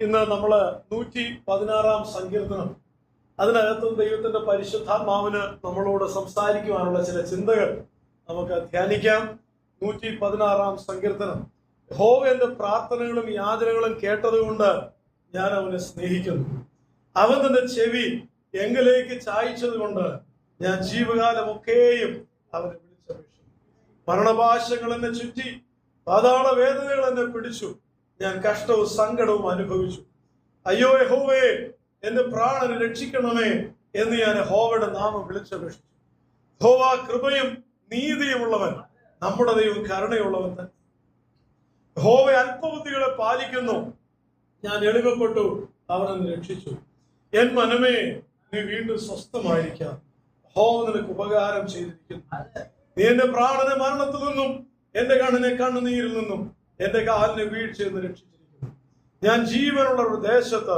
ഇന്ന് നമ്മള് 116 സങ്കീർത്തനം, അതിനകത്തും ദൈവത്തിന്റെ പരിശുദ്ധാത്മാവിന് നമ്മളോട് സംസാരിക്കുവാനുള്ള ചില ചിന്തകൾ നമുക്ക് ധ്യാനിക്കാം. 116 സങ്കീർത്തനം. യഹോവയുടെ പ്രാർത്ഥനകളും യാചനകളും കേട്ടതുകൊണ്ട് ഞാൻ അവനെ സ്നേഹിക്കുന്നു. അവൻ തന്റെ ചെവി എങ്കിലേക്ക് ചായ്ച്ചത് കൊണ്ട് ഞാൻ ജീവകാലമൊക്കെയും അവനെ വിളിച്ചപേക്ഷിക്കും. മരണപാശങ്ങൾ എന്നെ ചുറ്റി, പാതാള വേദനകൾ എന്നെ പിടിച്ചു. ഞാൻ കഷ്ടവും സങ്കടവും അനുഭവിച്ചു. അയ്യോ യഹോവേ, എന്റെ പ്രാണനെ രക്ഷിക്കണമേ എന്ന് ഞാൻ യഹോവയുടെ നാമം വിളിച്ചപേക്ഷിച്ചു. യഹോവ കൃപയും നീതിയുമുള്ളവൻ, നമ്മുടെ ദൈവം കരുണയുള്ളവൻ തന്നെ. യഹോവ അല്പബുദ്ധികളെ പാലിക്കുന്നു. ഞാൻ എളിമപ്പെട്ടു, അവൻ എന്നെ രക്ഷിച്ചു. എൻ മനമേ, നീ വീണ്ടും സ്വസ്ഥമായിരിക്കാം. യഹോവ നിനക്ക് ഉപകാരം ചെയ്തിരിക്കുന്നു. നീ എന്റെ പ്രാണനെ മരണത്തിൽ നിന്നും എന്റെ കണ്ണിനെ കണ്ണുനീരിൽ നിന്നും എന്റെ കാലിനെ വീഴ്ചയിൽ നിന്ന് രക്ഷിച്ചിരിക്കുന്നു. ഞാൻ ജീവനുള്ള ഒരു ദേശത്ത്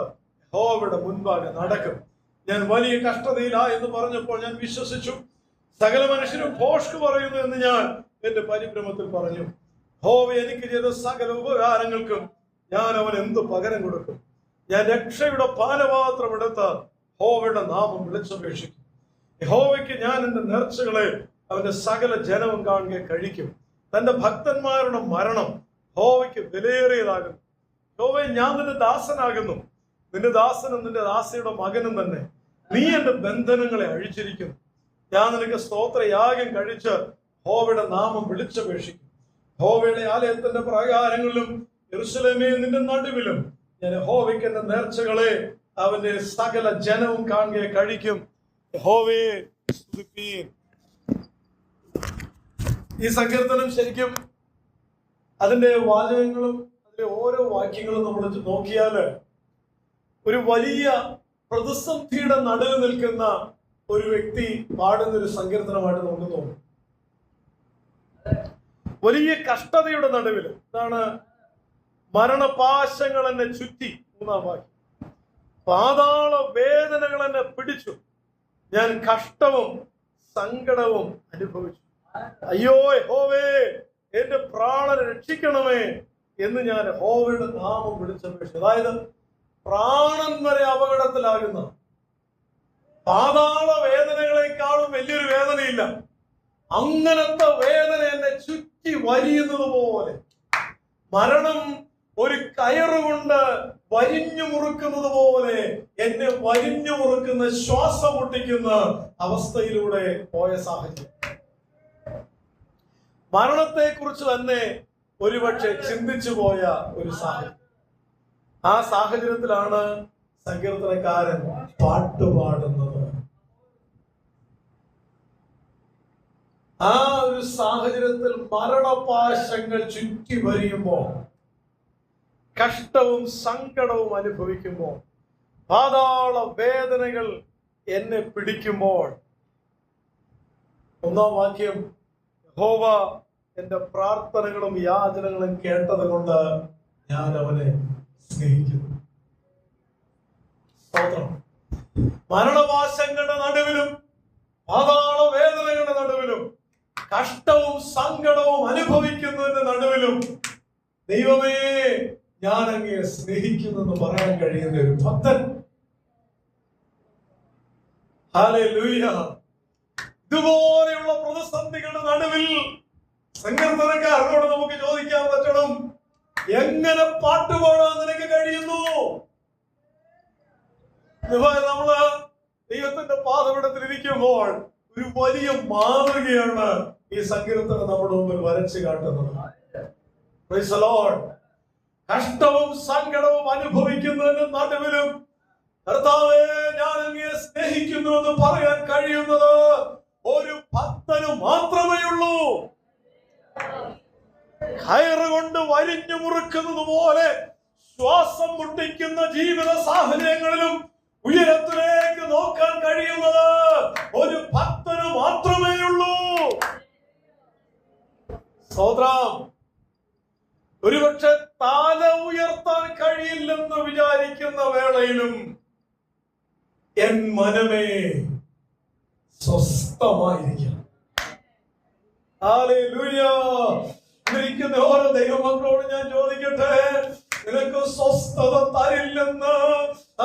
യഹോവയുടെ മുൻപാകെ നടക്കും. ഞാൻ വലിയ കഷ്ടതയിലാ എന്ന് പറഞ്ഞപ്പോൾ ഞാൻ വിശ്വസിച്ചു. സകല മനുഷ്യരും ഭോഷ്ക് പറയുന്നു എന്ന് ഞാൻ എന്റെ പരിഭ്രമത്തിൽ പറഞ്ഞു. യഹോവ എനിക്ക് ചെയ്ത സകല ഉപകാരങ്ങൾക്കും ഞാൻ അവൻ എന്ത് പകരം കൊടുക്കും? ഞാൻ രക്ഷയുടെ പാനപാത്രം എടുത്ത് യഹോവയുടെ നാമം വിളിച്ചപേക്ഷിക്കും. യഹോവയ്ക്ക് ഞാൻ എന്റെ നേർച്ചകളെ അവന്റെ സകല ജനവും കാണുക കഴിക്കും. തന്റെ ഭക്തന്മാരുടെ മരണം യഹോവയ്ക്ക് വിലയേറിയതാകുന്നു. യഹോവേ, ഞാൻ നിന്റെ ദാസനാകുന്നു, നിന്റെ ദാസനും നിന്റെ ദാസിയുടെ മകനും തന്നെ. നീ എന്റെ ബന്ധനങ്ങളെ അഴിച്ചിരിക്കുന്നു. ഞാൻ നിനക്ക് സ്തോത്രയാഗം കഴിച്ച് യഹോവയുടെ നാമം വിളിച്ചപേക്ഷിക്കും. യഹോവയുടെ ആലയത്തിന്റെ പ്രാകാരങ്ങളിലും യെരൂശലേമേ നിന്റെ നടുവിലും ഞാൻ യഹോവയ്ക്ക് എന്റെ നേർച്ചകളെ അവന്റെ സകല ജനവും കാണുക കഴിക്കും. യഹോവയെ സ്തുതിപ്പീൻ. ഈ സങ്കീർത്തനം ശരിക്കും അതിന്റെ വാചകങ്ങളും അതിലെ ഓരോ വാക്യങ്ങളും നമ്മൾ നോക്കിയാല് ഒരു വലിയ പ്രതിസന്ധിയുടെ നടുവിൽ നിൽക്കുന്ന ഒരു വ്യക്തി പാടുന്ന ഒരു സങ്കീർത്തനമായിട്ട് നമുക്ക് തോന്നും. വലിയ കഷ്ടതയുടെ നടുവിൽ, ഇതാണ് മരണപാശങ്ങൾ എന്നെ ചുറ്റി, 3-ാം വാക്യം. പാതാള വേദനകൾ എന്നെ പിടിച്ചു. ഞാൻ കഷ്ടവും സങ്കടവും അനുഭവിച്ചു. അയ്യോ യഹോവേ, എന്റെ പ്രാണനെ രക്ഷിക്കണമേ എന്ന് ഞാൻ യഹോവയുടെ നാമം വിളിച്ചപേക്ഷിച്ചു. അതായത് പ്രാണൻ വരെ അപകടത്തിലാകുന്ന പാതാള വേദനകളെക്കാളും വലിയൊരു വേദനയില്ല. അങ്ങനത്തെ വേദന എന്നെ ചുറ്റി വരിയുന്നത് പോലെ, മരണം ഒരു കയറുകൊണ്ട് വരിഞ്ഞു മുറുക്കുന്നത് പോലെ എന്നെ വരിഞ്ഞു മുറുക്കുന്ന, ശ്വാസം മുട്ടിക്കുന്ന അവസ്ഥയിലൂടെ പോയ സാഹചര്യം. മരണത്തെക്കുറിച്ച് തന്നെ ഒരുപക്ഷെ ചിന്തിച്ചു പോയ ഒരു സാഹചര്യം. ആ സാഹചര്യത്തിലാണ് സങ്കീർത്തനക്കാരൻ പാട്ടുപാടുന്നത്. ആ ഒരു സാഹചര്യത്തിൽ മരണപാശങ്ങൾ ചുറ്റി വരിയുമ്പോൾ, കഷ്ടവും സങ്കടവും അനുഭവിക്കുമ്പോൾ, പാതാള വേദനകൾ എന്നെ പിടിക്കുമ്പോൾ, 1-ാം വാക്യം, യഹോവ എന്റെ പ്രാർത്ഥനകളും യാചനകളും കേട്ടത് കൊണ്ട് ഞാൻ അവനെ സ്നേഹിക്കുന്നു. സ്തോത്രം. മരണപാശങ്ങളുടെ നടുവിലും പാതാള വേദനകളുടെ നടുവിലും കഷ്ടവും സങ്കടവും അനുഭവിക്കുന്നതിന്റെ നടുവിലും ദൈവമേ, ഞാൻ അങ്ങയെ സ്നേഹിക്കുന്നെന്ന് പറയാൻ കഴിയുന്ന ഒരു ഭക്തൻ. ഹല്ലേലൂയ. ഇതുപോലെയുള്ള പ്രതിസന്ധികളുടെ നടുവിൽ സങ്കീർത്തനക്കാരനോട് നമുക്ക് ചോദിക്കാൻ പറ്റണം, എങ്ങനെ പാട്ടുപാടാൻ നിനക്ക് കഴിയുന്നു? നമ്മള് ദൈവത്തിന്റെ പാദപീഠത്തിൽ ഇരിക്കുമ്പോൾ ഒരു വലിയ മാതൃകയാണ് ഈ സങ്കീർത്തനം നമ്മുടെ മുമ്പിൽ വരച്ചു കാട്ടുന്നത്. Praise the Lord. കഷ്ടവും സങ്കടവും അനുഭവിക്കുന്നതിന് നടുവിലും കർത്താവേ, ഞാൻ അങ്ങയെ സ്നേഹിക്കുന്നു എന്ന് പറയാൻ കഴിയുന്നത് ഒരു ഭക്തന് മാത്രമേ ഉള്ളൂ. കയറുകൊണ്ട് വരിഞ്ഞു മുറുക്കുന്നത് പോലെ ശ്വാസം മുട്ടിക്കുന്ന ജീവിത സാഹചര്യങ്ങളിലും ഉയരത്തിലേക്ക് നോക്കാൻ കഴിയുന്നത് ഒരു ഭക്തന് മാത്രമേ ഉള്ളൂ. സ്തോത്രം. ഒരുപക്ഷെ തല ഉയർത്താൻ കഴിയില്ലെന്ന് വിചാരിക്കുന്ന വേളയിലും എൻ മനമേ സ്വസ്ഥമായിരിക്കണം. ഹല്ലേലൂയ. ഇരിക്കുന്ന ഓരോ ദൈവമക്കളോട് ഞാൻ ചോദിക്കട്ടെ, നിനക്ക് സ്വസ്ഥത തരില്ലെന്ന്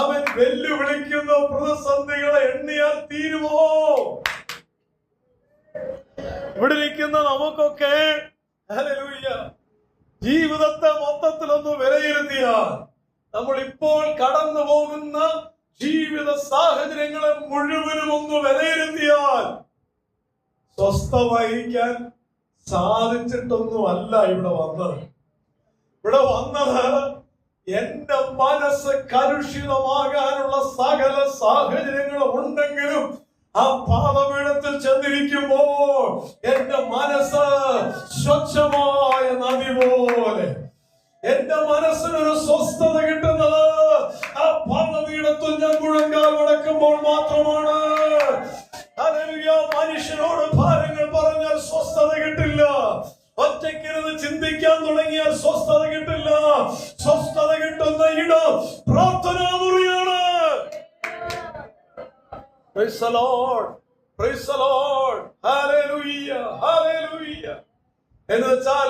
അവൻ വെല്ലുവിളിക്കുന്ന പ്രതിസന്ധികളെ എണ്ണിയാൽ തീരുമോ? ഇവിടെ ഇരിക്കുന്ന നമുക്കൊക്കെ ഹല്ലേലൂയ ജീവിതത്തെ മൊത്തത്തിലൊന്ന് വിലയിരുത്തിയാൽ, നമ്മൾ ഇപ്പോൾ കടന്നു പോകുന്ന ജീവിത സാഹചര്യങ്ങളെ മുഴുവനും ഒന്ന് വിലയിരുത്തിയാൽ, സ്വസ്ഥമായിരിക്കാൻ സാധിച്ചിട്ടൊന്നും അല്ല ഇവിടെ വന്നത്. ഇവിടെ വന്നത് എന്റെ മനസ്സ് കലുഷിതമാകാനുള്ള സകല സാഹചര്യങ്ങളും ഉണ്ടെങ്കിലും ആ പാദപീഠത്തിൽ ചെന്നിരിക്കുമ്പോൾ എന്റെ മനസ്സ് സ്വച്ഛമായ നദി പോലെ, എന്റെ മനസ്സിനൊരു സ്വസ്ഥത കിട്ടുന്നത് ആ പാദപീഠത്തിൽ ഞാൻ മുഴങ്കാൽ മടക്കുമ്പോൾ മാത്രമാണ്. മനുഷ്യനോട് ഭാരങ്ങൾ പറഞ്ഞാൽ സ്വസ്ഥത കിട്ടില്ല. ഒറ്റയ്ക്കിരുന്ന് ചിന്തിക്കാൻ തുടങ്ങിയാൽ സ്വസ്ഥത കിട്ടില്ല. സ്വസ്ഥത കിട്ടുന്ന ഇടം പ്രാർത്ഥനാ മുറിയാണ്. Praise the Lord. Praise the Lord. Hallelujah. Hallelujah. എന്ന് വെച്ചാൽ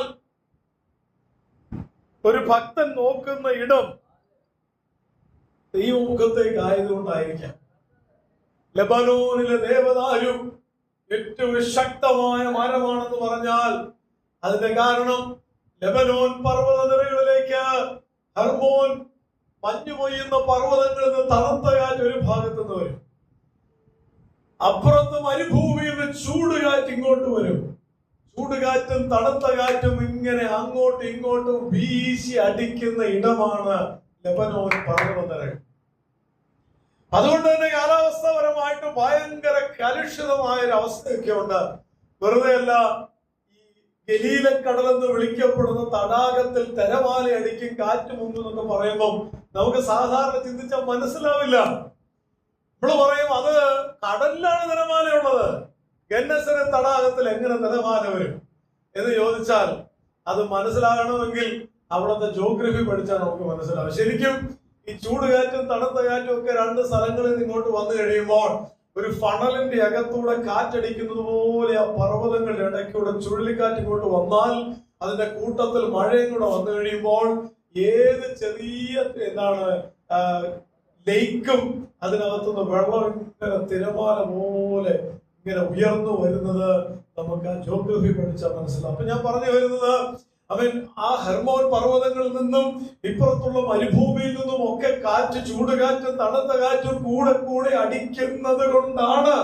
ഒരു ഭക്തൻ നോക്കുന്ന ഇടം ദൈവമുഖത്തേക്ക് ആയതുകൊണ്ടായിരിക്കാം. ലെബനോനിലെ ദേവദാരു ഏറ്റവും ശക്തമായ മരമാണെന്ന് പറഞ്ഞാൽ അതിന്റെ കാരണം ലെബനോൻ പർവ്വത നിരകളിലേക്ക് ഹെർമോൻ മഞ്ഞു പൊയ്യുന്ന പർവ്വതങ്ങളിൽ നിന്ന് തണുത്ത കാറ്റ് ഒരു ഭാഗത്ത് നിന്ന് വരും. അപ്പുറത്ത് മരുഭൂമിയിൽ നിന്ന് ചൂടുകാറ്റ് ഇങ്ങോട്ട് വരും. ചൂടുകാറ്റും തണുത്ത കാറ്റും ഇങ്ങനെ അങ്ങോട്ടും ഇങ്ങോട്ടും വീശി അടിക്കുന്ന ഇടമാണ് ലെബനോൻ പർവ്വതനിരകൾ. അതുകൊണ്ട് തന്നെ കാലാവസ്ഥാപരമായിട്ട് ഭയങ്കര കലുഷിതമായ ഒരു അവസ്ഥയൊക്കെ ഉണ്ട്. വെറുതെ അല്ല, ഈ ഗലീലക്കടൽ എന്ന് വിളിക്കപ്പെടുന്ന തടാകത്തിൽ തിരമാല അടിക്കും, കാറ്റ് മുങ്ങും എന്നൊക്കെ പറയുമ്പോൾ നമുക്ക് സാധാരണ ചിന്തിച്ചാൽ മനസ്സിലാവില്ല. നമ്മൾ പറയും അത് കടലിലാണ് തിരമാലയുള്ളത്, ഗന്നസരത്ത് തടാകത്തിൽ എങ്ങനെ തിരമാല വരും എന്ന് ചോദിച്ചാൽ അത് മനസ്സിലാകണമെങ്കിൽ അവിടുത്തെ ജോഗ്രഫി പഠിച്ചാൽ നമുക്ക് മനസ്സിലാവും. ശരിക്കും ഈ ചൂടുകാറ്റും തണുത്ത കാറ്റും ഒക്കെ രണ്ട് സ്ഥലങ്ങളിൽ ഇങ്ങോട്ട് വന്നു കഴിയുമ്പോൾ ഒരു ഫണലിന്റെ അകത്തൂടെ കാറ്റടിക്കുന്നത് പോലെ ആ പർവ്വതങ്ങളുടെ ഇടയ്ക്കൂടെ ചുഴലിക്കാറ്റ് ഇങ്ങോട്ട് വന്നാൽ അതിന്റെ കൂട്ടത്തിൽ മഴയും കൂടെ വന്നു കഴിയുമ്പോൾ ഏത് ചെറിയ ലേക്കും അതിനകത്തുനിന്ന് വെള്ളം ഇങ്ങനെ തിരമാല പോലെ ഇങ്ങനെ ഉയർന്നു വരുന്നത് നമുക്ക് ആ ജോഗ്രഫി പഠിച്ചാൽ മനസ്സിലാവും. അപ്പൊ ഞാൻ പറഞ്ഞു വരുന്നത്, അവൻ ആ ഹെർമോൻ പർവ്വതങ്ങളിൽ നിന്നും ഇപ്പുറത്തുള്ള മരുഭൂമിയിൽ നിന്നും ഒക്കെ കാറ്റ്, ചൂടുകാറ്റും തണുത്ത കാറ്റും കൂടെ കൂടെ അടിക്കുന്നത് കൊണ്ടാണ്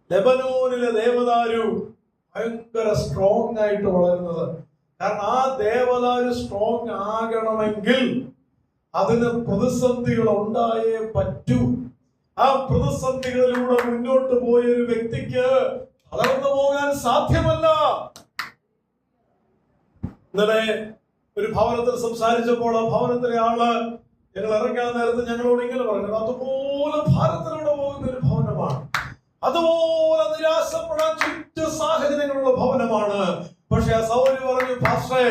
ലെബനോനിലെ ദേവദാരു ഭയങ്കര സ്ട്രോങ് ആയിട്ട് വളരുന്നത്. കാരണം ആ ദേവദാരു സ്ട്രോങ് ആകണമെങ്കിൽ അതിന് പ്രതിസന്ധികൾ ഉണ്ടായേ പറ്റൂ. ആ പ്രതിസന്ധികളിലൂടെ മുന്നോട്ട് പോയ ഒരു വ്യക്തിക്ക് വളർന്നു പോകാൻ സാധ്യമല്ല. ഇന്നലെ ഒരു ഭവനത്തിൽ സംസാരിച്ചപ്പോൾ ആ ഭവനത്തിലെ ആള് ഞങ്ങൾ ഇറങ്ങാൻ നേരത്ത് ഞങ്ങളോട് ഇങ്ങനെ പറഞ്ഞു, അതുപോലെ ഭാരത്തിലൂടെ പോകുന്ന ഒരു ഭവനമാണ്, അതുപോലെ നിരാശപ്പെടാൻ ചുറ്റ സാഹചര്യങ്ങളുള്ള ഭവനമാണ്. പക്ഷെ ആ സൗകര്യം പറഞ്ഞു, പാസ്റ്ററേ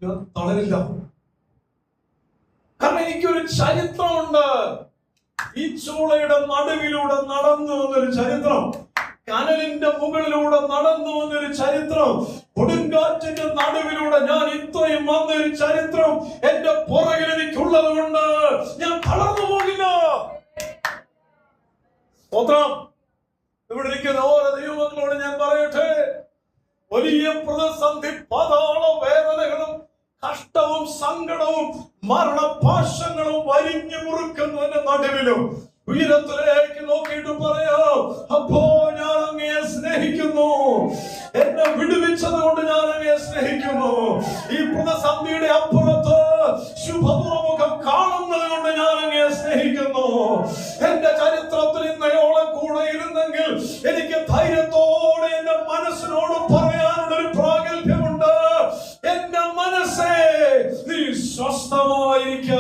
ഞാൻ തളരില്ല, കാരണം എനിക്കൊരു ചരിത്രമുണ്ട്. ഈ ചൂളയുടെ നടുവിലൂടെ നടന്നു വന്നൊരു ചരിത്രം, കനലിന്റെ മുകളിലൂടെ നടന്നു വന്നൊരു ചരിത്രം, കൊടുങ്കാറ്റിന്റെ നടുവിലൂടെ ഞാൻ ഇത്രയും വന്നൊരു ചരിത്രം എന്റെ പുറകിൽ എനിക്കുള്ളത് കൊണ്ട് ഞാൻ തളർന്നു പോകില്ല. സ്തോത്രം. ഇവിടെ ഇരിക്കുന്ന ഓരോ ദൈവമക്കളോട് ഞാൻ പറയട്ടെ, വലിയ പ്രതിസന്ധി, പാതാള വേദനകളും കഷ്ടവും സങ്കടവും മരണപാശങ്ങളും വരിഞ്ഞു മുറുക്കുന്നതിന്റെ നടുവിലും ഉയരത്തിലേക്ക് നോക്കിയിട്ട് പറയാം, അപ്പോ ഞാൻ അങ്ങയെ സ്നേഹിക്കുന്നു, എന്നെ വിടുവിച്ചത് കൊണ്ട് ഞാൻ അങ്ങയെ സ്നേഹിക്കുന്നു. ഈ പ്രതിസന്ധിയുടെ അപ്പുറത്ത് ശുഭമുഖം കാണുന്നത് കൊണ്ട് ഞാൻ അങ്ങയെ സ്നേഹിക്കുന്നു. എന്റെ ചരിത്രത്തിൽ ഇന്നയോളം കൂടെ ഇരുന്നെങ്കിൽ എനിക്ക് ധൈര്യത്തോടെ എന്റെ മനസ്സിനോട് പറയാനുള്ള ഒരു പ്രാഗൽഭ്യമുണ്ട്. എന്റെ മനസ്സേ നീ സ്വസ്ഥമായിരിക്ക.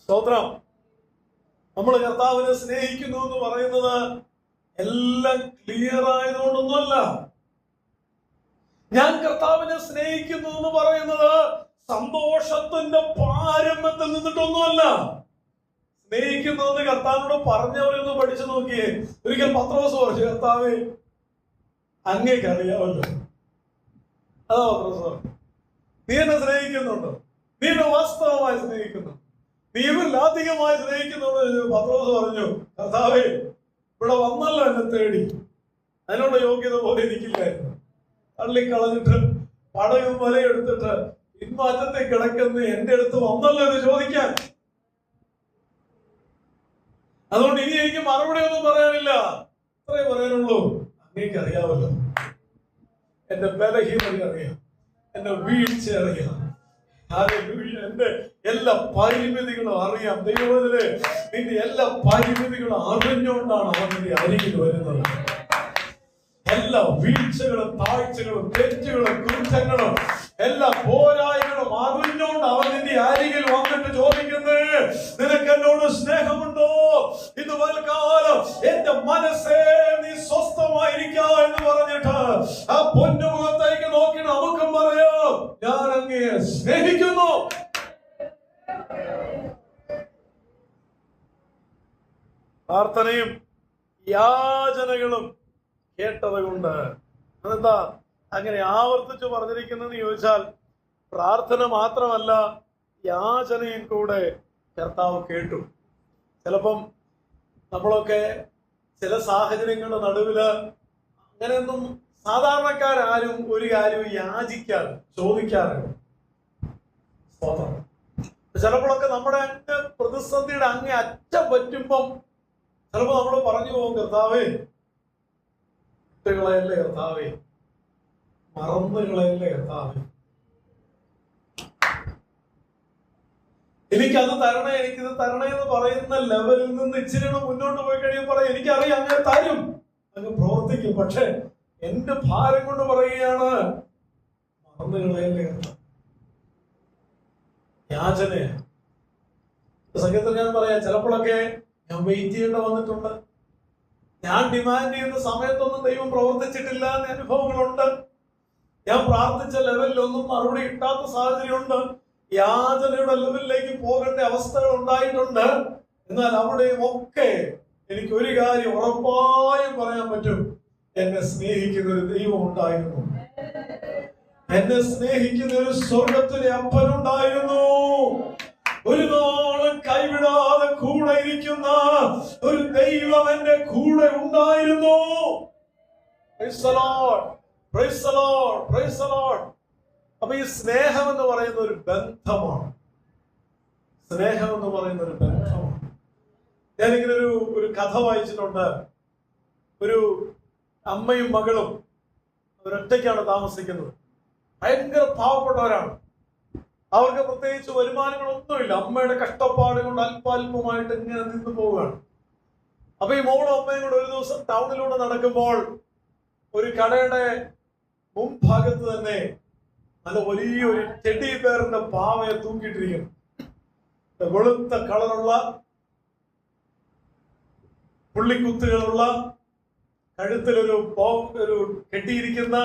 സ്തോത്രം. നമ്മൾ കർത്താവിനെ സ്നേഹിക്കുന്നു എന്ന് പറയുന്നത് എല്ലാം ക്ലിയർ ആയതുകൊണ്ടൊന്നുമല്ല. ഞാൻ കർത്താവിനെ സ്നേഹിക്കുന്നു എന്ന് പറയുന്നത് സന്തോഷത്തിന്റെ പാരമ്യത്തിൽ നിന്നിട്ടൊന്നുമല്ല. സ്നേഹിക്കുന്നതെന്ന് കർത്താവിനോട് പറഞ്ഞവരൊന്ന് പഠിച്ചു നോക്കിയേ. ഒരിക്കൽ പത്രോസ് പറഞ്ഞു, കർത്താവേ അങ്ങേക്ക് അറിയാമല്ലോ. അതാ പ്രശ്നം. നീ എന്നെ സ്നേഹിക്കുന്നുണ്ടോ? നീ എന്നെ വാസ്തവമായി സ്നേഹിക്കുന്നു? നീ ഇവരിൽ അധികമായി സ്നേഹിക്കുന്നുണ്ട്. പത്രോസ് പറഞ്ഞു, കർത്താവേ, ഇവിടെ വന്നല്ലോ എന്നെ തേടി, അതിനുള്ള യോഗ്യത പോലെ എനിക്കില്ലായിരുന്നു. തള്ളിക്കളഞ്ഞിട്ട് പടയും വലയെടുത്തിട്ട് പിന്മാറ്റത്തെ കിടക്കുന്ന എന്റെ അടുത്ത് വന്നല്ലോ എന്ന് ചോദിക്കാൻ. അതുകൊണ്ട് ഇനി എനിക്ക് മറുപടി ഒന്നും പറയാനില്ല. അത്രേ പറയാനുള്ളൂ. അങ്ങേക്ക് അറിയാമല്ലോ, എന്റെ ബലഹീനത അറിയാം, എന്റെ വീഴ്ച അറിയാം, എന്റെ എല്ലാ പരിമിതികളും അറിയാം. ദൈവത്തിലെ നിന്റെ എല്ലാ പരിമിതികളും അറിഞ്ഞുകൊണ്ടാണ് അവൻ നിന്റെ അരികിൽ വരുന്നത്. എല്ലാ വീഴ്ചകളും താഴ്ചകളും തെറ്റുകളും കുറ്റങ്ങളും എല്ലാ പോരായ്മകളും അറിഞ്ഞുകൊണ്ട് അവൻ നിന്റെ അരികിൽ വന്നിട്ട് ചോദിക്കുന്നത്, നിനക്ക് എന്നോട് സ്നേഹമുണ്ടോ? ഇത് വൽക്കാലം എന്റെ മനസ്സേ നീ സ്വസ്ഥമായിരിക്ക എന്ന് പറഞ്ഞിട്ട് ആ പൊന്നുമുഖത്തേക്ക് നോക്കി നമുക്കും പറയാം, ഞാൻ അങ്ങയെ സ്നേഹിക്കുന്നു. പ്രാർത്ഥനയും യാചനകളും കേട്ടത് കൊണ്ട് അതെന്താ അങ്ങനെ ആവർത്തിച്ചു പറഞ്ഞിരിക്കുന്നത് ചോദിച്ചാൽ, പ്രാർത്ഥന മാത്രമല്ല യാചനയും കൂടെ കർത്താവ് കേട്ടു. ചിലപ്പം നമ്മളൊക്കെ ചില സാഹചര്യങ്ങളുടെ നടുവില് അങ്ങനെയൊന്നും സാധാരണക്കാരും ഒരു കാര്യവും യാചിക്കാറ് ചോദിക്കാറുണ്ട്. ചിലപ്പോഴൊക്കെ നമ്മുടെ പ്രതിസന്ധിയുടെ അങ്ങേ അറ്റം പറ്റുമ്പം ചിലപ്പോൾ നമ്മൾ പറഞ്ഞു പോകും, കർത്താവേ കളയല്ലേ കർത്താവേ, മറന്നു കളയല്ലേ കർത്താവേ, എനിക്കത് തരണേ, എനിക്കിത് തരണേ എന്ന് പറയുന്ന ലെവലിൽ നിന്ന് ഇച്ചിരി മുന്നോട്ട് പോയി കഴിയുമ്പോൾ പറയാം, എനിക്കറിയാം അങ്ങനെ തരും, അങ്ങ് പ്രവർത്തിക്കും. പക്ഷെ എന്റെ ഭാരം കൊണ്ട് പറയുകയാണ്, മറന്നു കളയല്ലേ കർത്താവ്. യാചനയാണ്. സത്യത്തിൽ ഞാൻ പറയാം, ചിലപ്പോഴൊക്കെ ഞാൻ വെയിറ്റ് ചെയ്യേണ്ട വന്നിട്ടുണ്ട്. ഞാൻ ഡിമാൻഡ് ചെയ്യുന്ന സമയത്തൊന്നും ദൈവം പ്രവർത്തിച്ചിട്ടില്ല എന്ന അനുഭവങ്ങളുണ്ട്. ഞാൻ പ്രാർത്ഥിച്ച ലെവലിലൊന്നും മറുപടി കിട്ടാത്ത സാഹചര്യമുണ്ട്. യാചനയുടെ ലെവലിലേക്ക് പോകേണ്ട അവസ്ഥകൾ ഉണ്ടായിട്ടുണ്ട്. എന്നാൽ അവിടെയും ഒക്കെ എനിക്ക് ഒരു കാര്യം ഉറപ്പായും പറയാൻ പറ്റും, എന്നെ സ്നേഹിക്കുന്ന ഒരു ദൈവം ഉണ്ടായിരുന്നു, എന്നെ സ്നേഹിക്കുന്ന ഒരു സ്വർഗത്തിലെ അപ്പനുണ്ടായിരുന്നു, ഒരു നാളും കൈവിടാതെ കൂടെ ഇരിക്കുന്ന ഒരു ദൈവം എന്റെ കൂടെ ഉണ്ടായിരുന്നു. Praise the Lord, praise the Lord, praise the Lord. അപ്പൊ ഈ സ്നേഹം എന്ന് പറയുന്ന ഒരു ബന്ധമാണ്. സ്നേഹം എന്ന് പറയുന്ന ഒരു ബന്ധമാണ്. ഞാനിങ്ങനെ ഒരു കഥ വായിച്ചിട്ടുണ്ട്. ഒരു അമ്മയും മകളും അവരൊറ്റയ്ക്കാണ് താമസിക്കുന്നത്. ഭയങ്കര പാവപ്പെട്ടവരാണ്. അവർക്ക് പ്രത്യേകിച്ച് വരുമാനങ്ങളൊന്നുമില്ല. അമ്മയുടെ കഷ്ടപ്പാട് കൊണ്ട് അല്പാൽപമായിട്ട് ഇങ്ങനെ നിന്ന് പോവുകയാണ്. അപ്പൊ ഈ മോളും അമ്മയും കൂടെ ഒരു ദിവസം ടൗണിലൂടെ നടക്കുമ്പോൾ ഒരു കടയുടെ മുൻഭാഗത്ത് തന്നെ നല്ല വലിയൊരു ടെഡി ബെയറിന്റെ പാവയെ തൂക്കിയിട്ടിരിക്കുന്നു. വെളുത്ത കളറുള്ള പുള്ളിക്കുത്തുകളുള്ള കഴുത്തിലൊരു കെട്ടിയിരിക്കുന്ന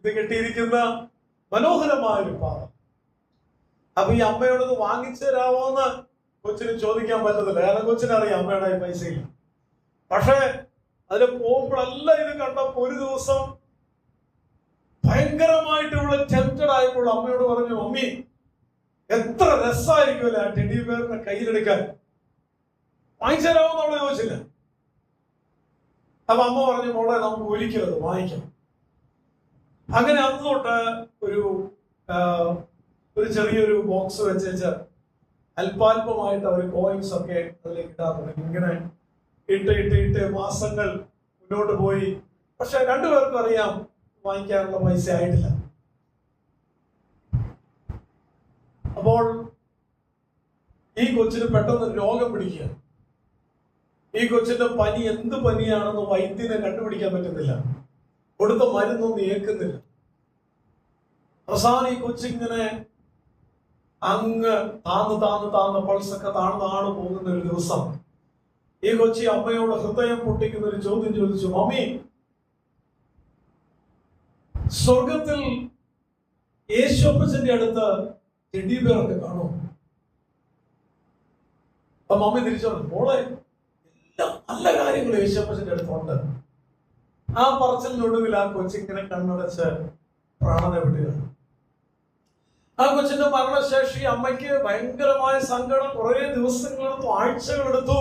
കെട്ടിയിരിക്കുന്ന മനോഹരമായ ഒരു പാവ. അപ്പൊ ഈ അമ്മയോടത് വാങ്ങിച്ചു തരാമോ എന്ന് കൊച്ചിന് ചോദിക്കാൻ പറ്റത്തില്ല. കാരണം കൊച്ചിനറിയാം അമ്മയുടെ പൈസയില്ല. പക്ഷെ അതിൽ പോകുമ്പോഴല്ല ഇത് കണ്ടപ്പോ ഒരു ദിവസം ഭയങ്കരമായിട്ട് ഇവിടെ ടെംപ്റ്റഡ് ആയപ്പോൾ അമ്മയോട് പറഞ്ഞു, മമ്മി എത്ര രസമായിരിക്കുമല്ലേ ആ ടെഡി ബെയറിനെ കയ്യിലെടുക്കാൻ, വാങ്ങിച്ചു തരാമോന്ന് അവള് ചോദിച്ചില്ല. അപ്പൊ അമ്മ പറഞ്ഞു, മോളെ നമുക്ക് ഒരിക്കലത് വാങ്ങിക്കാം. അങ്ങനെ അന്ന് തൊട്ട് ഒരു ചെറിയൊരു ബോക്സ് വെച്ച് അല്പാൽപമായിട്ട് അവർ കോയിൻസ് ഒക്കെ അതിലേക്ക് ഇടാറുണ്ട്. ഇങ്ങനെ ഇട്ട് മാസങ്ങൾ മുന്നോട്ട് പോയി. പക്ഷെ രണ്ടുപേർക്കും അറിയാം വാങ്ങിക്കാനുള്ള പൈസ ആയിട്ടില്ല. അപ്പോൾ ഈ കൊച്ചിന് പെട്ടെന്ന് രോഗം പിടിക്കുക. ഈ കൊച്ചിന്റെ പനി എന്ത് പനിയാണെന്ന് വൈദ്യനെ കണ്ടുപിടിക്കാൻ പറ്റുന്നില്ല. കൊടുത്ത മരുന്നൊന്നും ഏൽക്കുന്നില്ല. അവസാനം ഈ കൊച്ചിങ്ങനെ അങ്ങ് താന്ന് പൾസൊക്കെ താഴ്ന്നു പോകുന്ന ഒരു ദിവസം ഈ കൊച്ചി അമ്മയോട് ഹൃദയം പൊട്ടിക്കുന്ന ഒരു ചോദ്യം ചോദിച്ചു, മമ്മി സ്വർഗത്തിൽ യേശുപ്പച്ചന്റെ അടുത്ത് ടെഡി ബെയറൊക്കെ കാണോ? അപ്പൊ മമ്മി തിരിച്ചു പറഞ്ഞു, മോളെ എല്ലാ നല്ല കാര്യങ്ങളും യേശുപ്പച്ചന്റെ അടുത്തുണ്ട്. ആ പറച്ചിലിനൊടുവിൽ ആ കൊച്ചിങ്ങനെ കണ്ണടച്ച് പ്രാണനെ വിടുകയാണ്. ആ കൊച്ചിന്റെ മരണശേഷി അമ്മയ്ക്ക് ഭയങ്കരമായ സങ്കടം. കുറെ ദിവസങ്ങളെടുത്തു, ആഴ്ചകളെടുത്തു.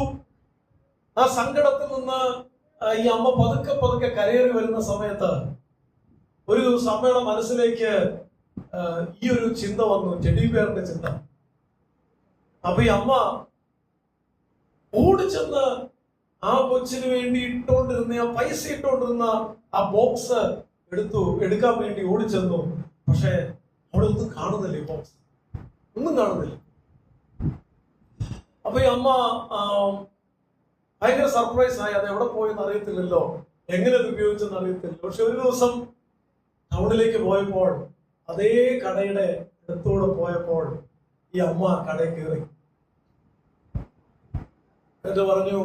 ആ സങ്കടത്തിൽ നിന്ന് ഈ അമ്മ പതുക്കെ പതുക്കെ കരയേറി വരുന്ന സമയത്ത് ഒരു ദിവസം അമ്മയുടെ മനസ്സിലേക്ക് ഈ ഒരു ചിന്ത വന്നു, ടെഡി ബെയറിന്റെ ചിന്ത. അപ്പൊ ഈ അമ്മ ഓടിച്ചെന്ന് ആ കൊച്ചിന് വേണ്ടി ഇട്ടോണ്ടിരുന്ന, ആ പൈസ ഇട്ടോണ്ടിരുന്ന ആ ബോക്സ് എടുക്കാൻ വേണ്ടി ഓടിച്ചെന്നു. പക്ഷെ അവിടെ ഒന്നും കാണുന്നില്ല, ഈ ബോക്സ് ഒന്നും കാണുന്നില്ല. അപ്പൊ ഈ അമ്മ ഭയങ്കര സർപ്രൈസ് ആയി. അത് എവിടെ പോയെന്ന് അറിയത്തില്ലല്ലോ, എങ്ങനെ അത് ഉപയോഗിച്ചെന്ന് അറിയത്തില്ല. പക്ഷെ ഒരു ദിവസം ടൗണിലേക്ക് പോയപ്പോൾ, അതേ കടയുടെ അടുത്തൂടെ പോയപ്പോൾ ഈ അമ്മ കടയിൽ കയറി എന്നിട്ട് പറഞ്ഞു,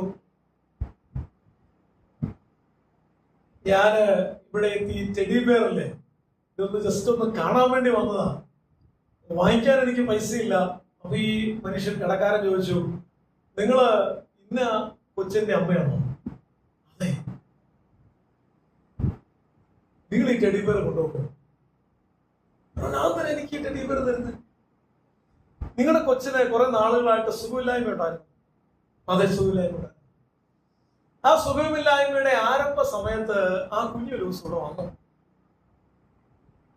ഞാന് ഇവിടെ എത്തി, ടെഡി ബെയർ അല്ലേ, ഇതൊന്ന് ജസ്റ്റ് ഒന്ന് കാണാൻ വേണ്ടി വന്നതാ, വാങ്ങിക്കാൻ എനിക്ക് പൈസയില്ല. അപ്പൊ ഈ മനുഷ്യൻ, കടക്കാരൻ ചോദിച്ചു, നിങ്ങള് ഇന്ന കൊച്ചിന്റെ അമ്മയാണോ? അതെ. നിങ്ങൾ ഈ ടെഡി ബെയർ കൊണ്ടുപോകും? ഞാൻ തന്നെ എനിക്ക് ഈ ടെഡി ബെയർ തരുന്നത്. നിങ്ങളുടെ കൊച്ചിനെ കുറെ നാളുകളായിട്ട് സുഖമില്ലായ്മ ഉണ്ടായിരുന്നു. അതെ, സുഖമില്ലായ്മ ഉണ്ടായിരുന്നു. ആ സുഖമില്ലായ്മയുടെ ആരംഭ സമയത്ത് ആ കുഞ്ഞൊരു ദിവസം ഇവിടെ വന്നു.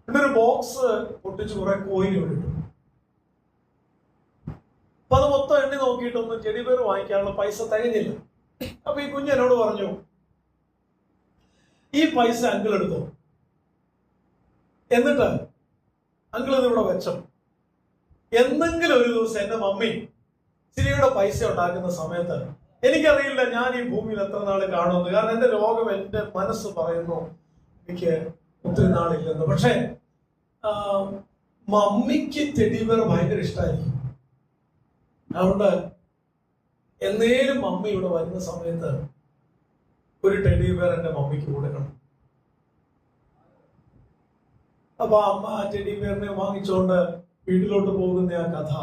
ഒരു ബോക്സ് പൊട്ടിച്ച് കുറെ കോയിന് വിട്ടു. അപ്പൊ അത് മൊത്തം എണ്ണി നോക്കിയിട്ടൊന്നും ടെഡി ബെയർ വാങ്ങിക്കാനുള്ള പൈസ തികഞ്ഞില്ല. അപ്പൊ ഈ കുഞ്ഞ് എന്നോട് പറഞ്ഞു, ഈ പൈസ അങ്കിൾ എടുത്തോ, എന്നിട്ട് അങ്കിൾ ഇതിവിടെ വെച്ചോ. എന്തെങ്കിലും ഒരു ദിവസം എന്റെ മമ്മി ഇച്ചിരിയുടെ പൈസ ഉണ്ടാക്കുന്ന സമയത്ത്, എനിക്കറിയില്ല ഞാൻ ഈ ഭൂമിയിൽ എത്ര നാള് കാണുമെന്ന്, കാരണം എന്റെ രോഗം, എന്റെ മനസ്സ് പറയുന്നു എനിക്ക് ഒത്തിരി നാളില്ലെന്ന്. പക്ഷെ മമ്മിക്ക് ടെഡി ബെയർ ഭയങ്കര ഇഷ്ടമായിരിക്കും. അതുകൊണ്ട് എന്നേലും മമ്മി ഇവിടെ വരുന്ന സമയത്ത് ഒരു ടെഡി ബെയർ എന്റെ മമ്മിക്ക് കൊടുക്കണം. അപ്പൊ അമ്മ ആ ടെഡി ബെയറിനെ വാങ്ങിച്ചുകൊണ്ട് വീട്ടിലോട്ട് പോകുന്ന ആ കഥ,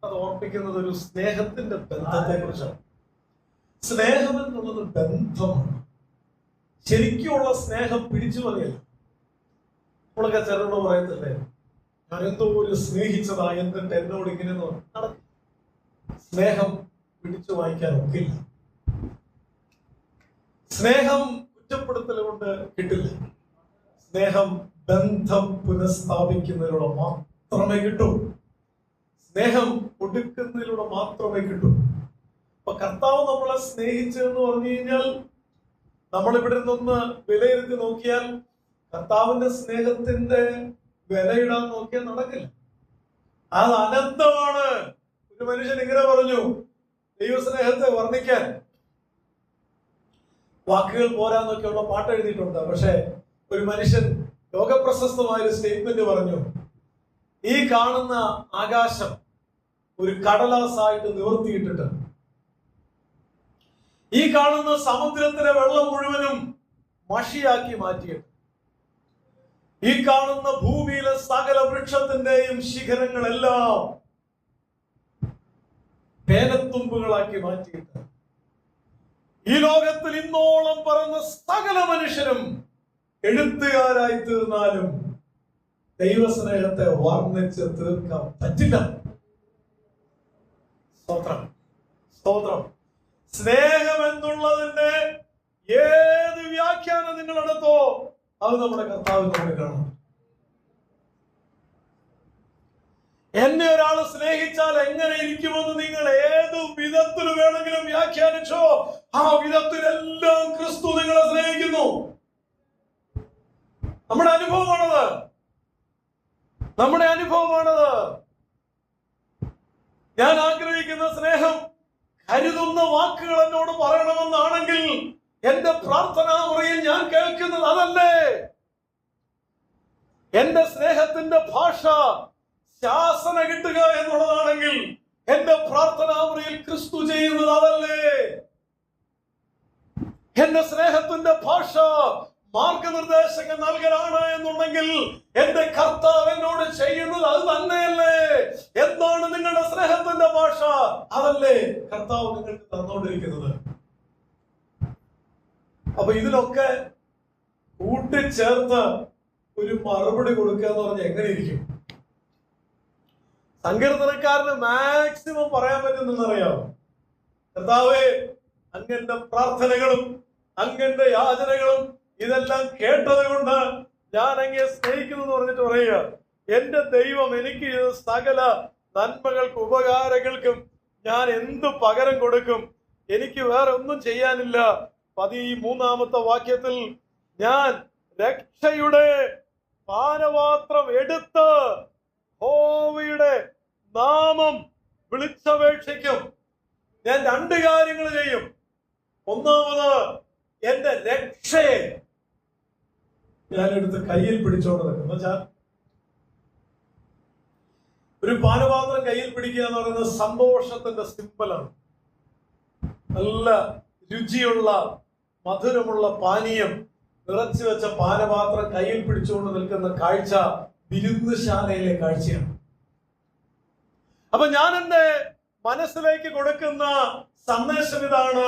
അത് ഓർപ്പിക്കുന്നത് ഒരു സ്നേഹത്തിന്റെ ബന്ധത്തെ കുറിച്ചാണ്. സ്നേഹം എന്നുള്ളത് ബന്ധമാണ്. ശരിക്കുമുള്ള സ്നേഹം പിടിച്ചു മതിയല്ല. നമ്മളൊക്കെ ചെറുതോട് പറയത്തില്ലേ, ഞാൻ എന്തോ ഒരു സ്നേഹിച്ചതാ, എന്നിട്ട് എന്നോട് ഇങ്ങനെ നടക്കും. സ്നേഹം പിടിച്ചു വാങ്ങിക്കാൻ ഒക്കില്ല. സ്നേഹം കുറ്റപ്പെടുത്തൽ കൊണ്ട് കിട്ടില്ല. സ്നേഹം ബന്ധം പുനഃസ്ഥാപിക്കുന്നതിലൂടെ മാത്രമേ കിട്ടൂ. സ്നേഹം കൊടുക്കുന്നതിലൂടെ മാത്രമേ കിട്ടൂ. അപ്പൊ കർത്താവ് നമ്മളെ സ്നേഹിച്ചെന്ന് പറഞ്ഞു കഴിഞ്ഞാൽ, നമ്മൾ ഇവിടെ നിന്നൊന്ന് വിലയിരുത്തി നോക്കിയാൽ, കർത്താവിന്റെ സ്നേഹത്തിന്റെ വിലയിടാൻ നോക്കിയാൽ നടക്കില്ല. അത് അനന്തമാണ്. ഒരു മനുഷ്യൻ ഇങ്ങനെ പറഞ്ഞു, ദൈവസ്നേഹത്തെ വർണ്ണിക്കാൻ വാക്കുകൾ പോരാന്നൊക്കെയുള്ള പാട്ട് എഴുതിയിട്ടുണ്ട്. പക്ഷെ ഒരു മനുഷ്യൻ ലോകപ്രശസ്തമായ ഒരു സ്റ്റേറ്റ്മെന്റ് പറഞ്ഞു, ഈ കാണുന്ന ആകാശം ഒരു കടലാസായിട്ട് നിവർത്തിയിട്ടിട്ട്, ഈ കാണുന്ന സമുദ്രത്തിലെ വെള്ളം മുഴുവനും മഷിയാക്കി മാറ്റിയിട്ട്, ഈ കാണുന്ന ഭൂമിയിലെ സകല വൃക്ഷത്തിന്റെയും ശിഖരങ്ങളെല്ലാം പേനത്തുമ്പുകളാക്കി മാറ്റിയിട്ട്, ഈ ലോകത്തിൽ ഇന്നോളം പറഞ്ഞ സകല മനുഷ്യരും എഴുത്തുകാരായി തീർന്നാലും ദൈവസ്നേഹത്തെ വർണ്ണിച്ച് തീർക്കാൻ പറ്റില്ല. സ്തോത്രം, സ്തോത്രം. സ്നേഹം എന്നുള്ളതിന്റെ ഏത് വ്യാഖ്യാനം നിങ്ങൾ എടുത്തോ, അത് നമ്മുടെ കർത്താവിൽ നമ്മൾ കാണാം. എന്നെ ഒരാൾ സ്നേഹിച്ചാൽ എങ്ങനെ ഇരിക്കുമെന്ന് നിങ്ങൾ ഏത് വിധത്തിൽ വേണമെങ്കിലും വ്യാഖ്യാനിച്ചോ, ആ വിധത്തിലെല്ലാം ക്രിസ്തു നിങ്ങളെ സ്നേഹിക്കുന്നു. നമ്മുടെ അനുഭവമാണത്, നമ്മുടെ അനുഭവമാണത്. ഞാൻ ആഗ്രഹിക്കുന്ന സ്നേഹം കരുതുന്ന വാക്കുകൾ എന്നോട് പറയണമെന്നാണെങ്കിൽ എന്റെ പ്രാർത്ഥനാ മുറിയിൽ ഞാൻ കേൾക്കുന്നത് അതല്ലേ. എന്റെ സ്നേഹത്തിന്റെ ഭാഷ ശാസന കിട്ടുക എന്നുള്ളതാണെങ്കിൽ എന്റെ പ്രാർത്ഥനാ മുറിയിൽ ക്രിസ്തു ചെയ്യുന്നത് അതല്ലേ. എന്റെ സ്നേഹത്തിന്റെ ഭാഷ മാർഗനിർദ്ദേശങ്ങൾ നൽകലാണ് എന്നുണ്ടെങ്കിൽ എന്റെ കർത്താവ് എന്നോട് ചെയ്യുന്നത് അത് തന്നെയല്ലേ. എന്താണ് നിങ്ങളുടെ സ്നേഹത്തിന്റെ ഭാഷ? അതല്ലേ കർത്താവ് നിങ്ങൾക്ക് തന്നോണ്ടിരിക്കുന്നത്. അപ്പൊ ഇതിലൊക്കെ കൂട്ടിച്ചേർത്ത് ഒരു മറുപടി കൊടുക്കുക എന്ന് പറഞ്ഞാൽ എങ്ങനെ ഇരിക്കും? സങ്കീർത്തനക്കാരന് മാക്സിമം പറയാൻ പറ്റുന്നറിയാമോ? കർത്താവേ, അങ്ങന്റെ പ്രാർത്ഥനകളും അങ്ങന്റെ യാചനകളും ഇതെല്ലാം കേട്ടത് കൊണ്ട് ഞാൻ അങ്ങയെ സ്നേഹിക്കുന്നു എന്ന് പറഞ്ഞിട്ട് പറയുക, എന്റെ ദൈവം എനിക്ക് ചെയ്ത സകല നന്മകൾക്കും ഉപകാരങ്ങൾക്കും ഞാൻ എന്ത് പകരം കൊടുക്കും? എനിക്ക് വേറെ ഒന്നും ചെയ്യാനില്ല. 13-ാമത്തെ വാക്യത്തിൽ ഞാൻ രക്ഷയുടെ പാനപാത്രം എടുത്ത് യഹോവയുടെ നാമം വിളിച്ചപേക്ഷിക്കും. ഞാൻ 2 കാര്യങ്ങൾ ചെയ്യും. ഒന്നാമത്, എന്റെ രക്ഷയെ ഞാൻ എടുത്ത് കയ്യിൽ പിടിച്ചോണ്ട് നിൽക്കും. എന്നുവെച്ചാൽ ഒരു പാനപാത്രം കയ്യിൽ പിടിക്കുക എന്ന് പറയുന്നത് സന്തോഷത്തിന്റെ സിമ്പലാണ്. നല്ല രുചിയുള്ള മധുരമുള്ള പാനീയം നിറച്ചു വെച്ച പാനപാത്രം കയ്യിൽ പിടിച്ചുകൊണ്ട് നിൽക്കുന്ന കാഴ്ച വിരുന്നുശാലയിലെ കാഴ്ചയാണ്. അപ്പൊ ഞാൻ എന്റെ മനസ്സിലേക്ക് കൊടുക്കുന്ന സന്ദേശം ഇതാണ്: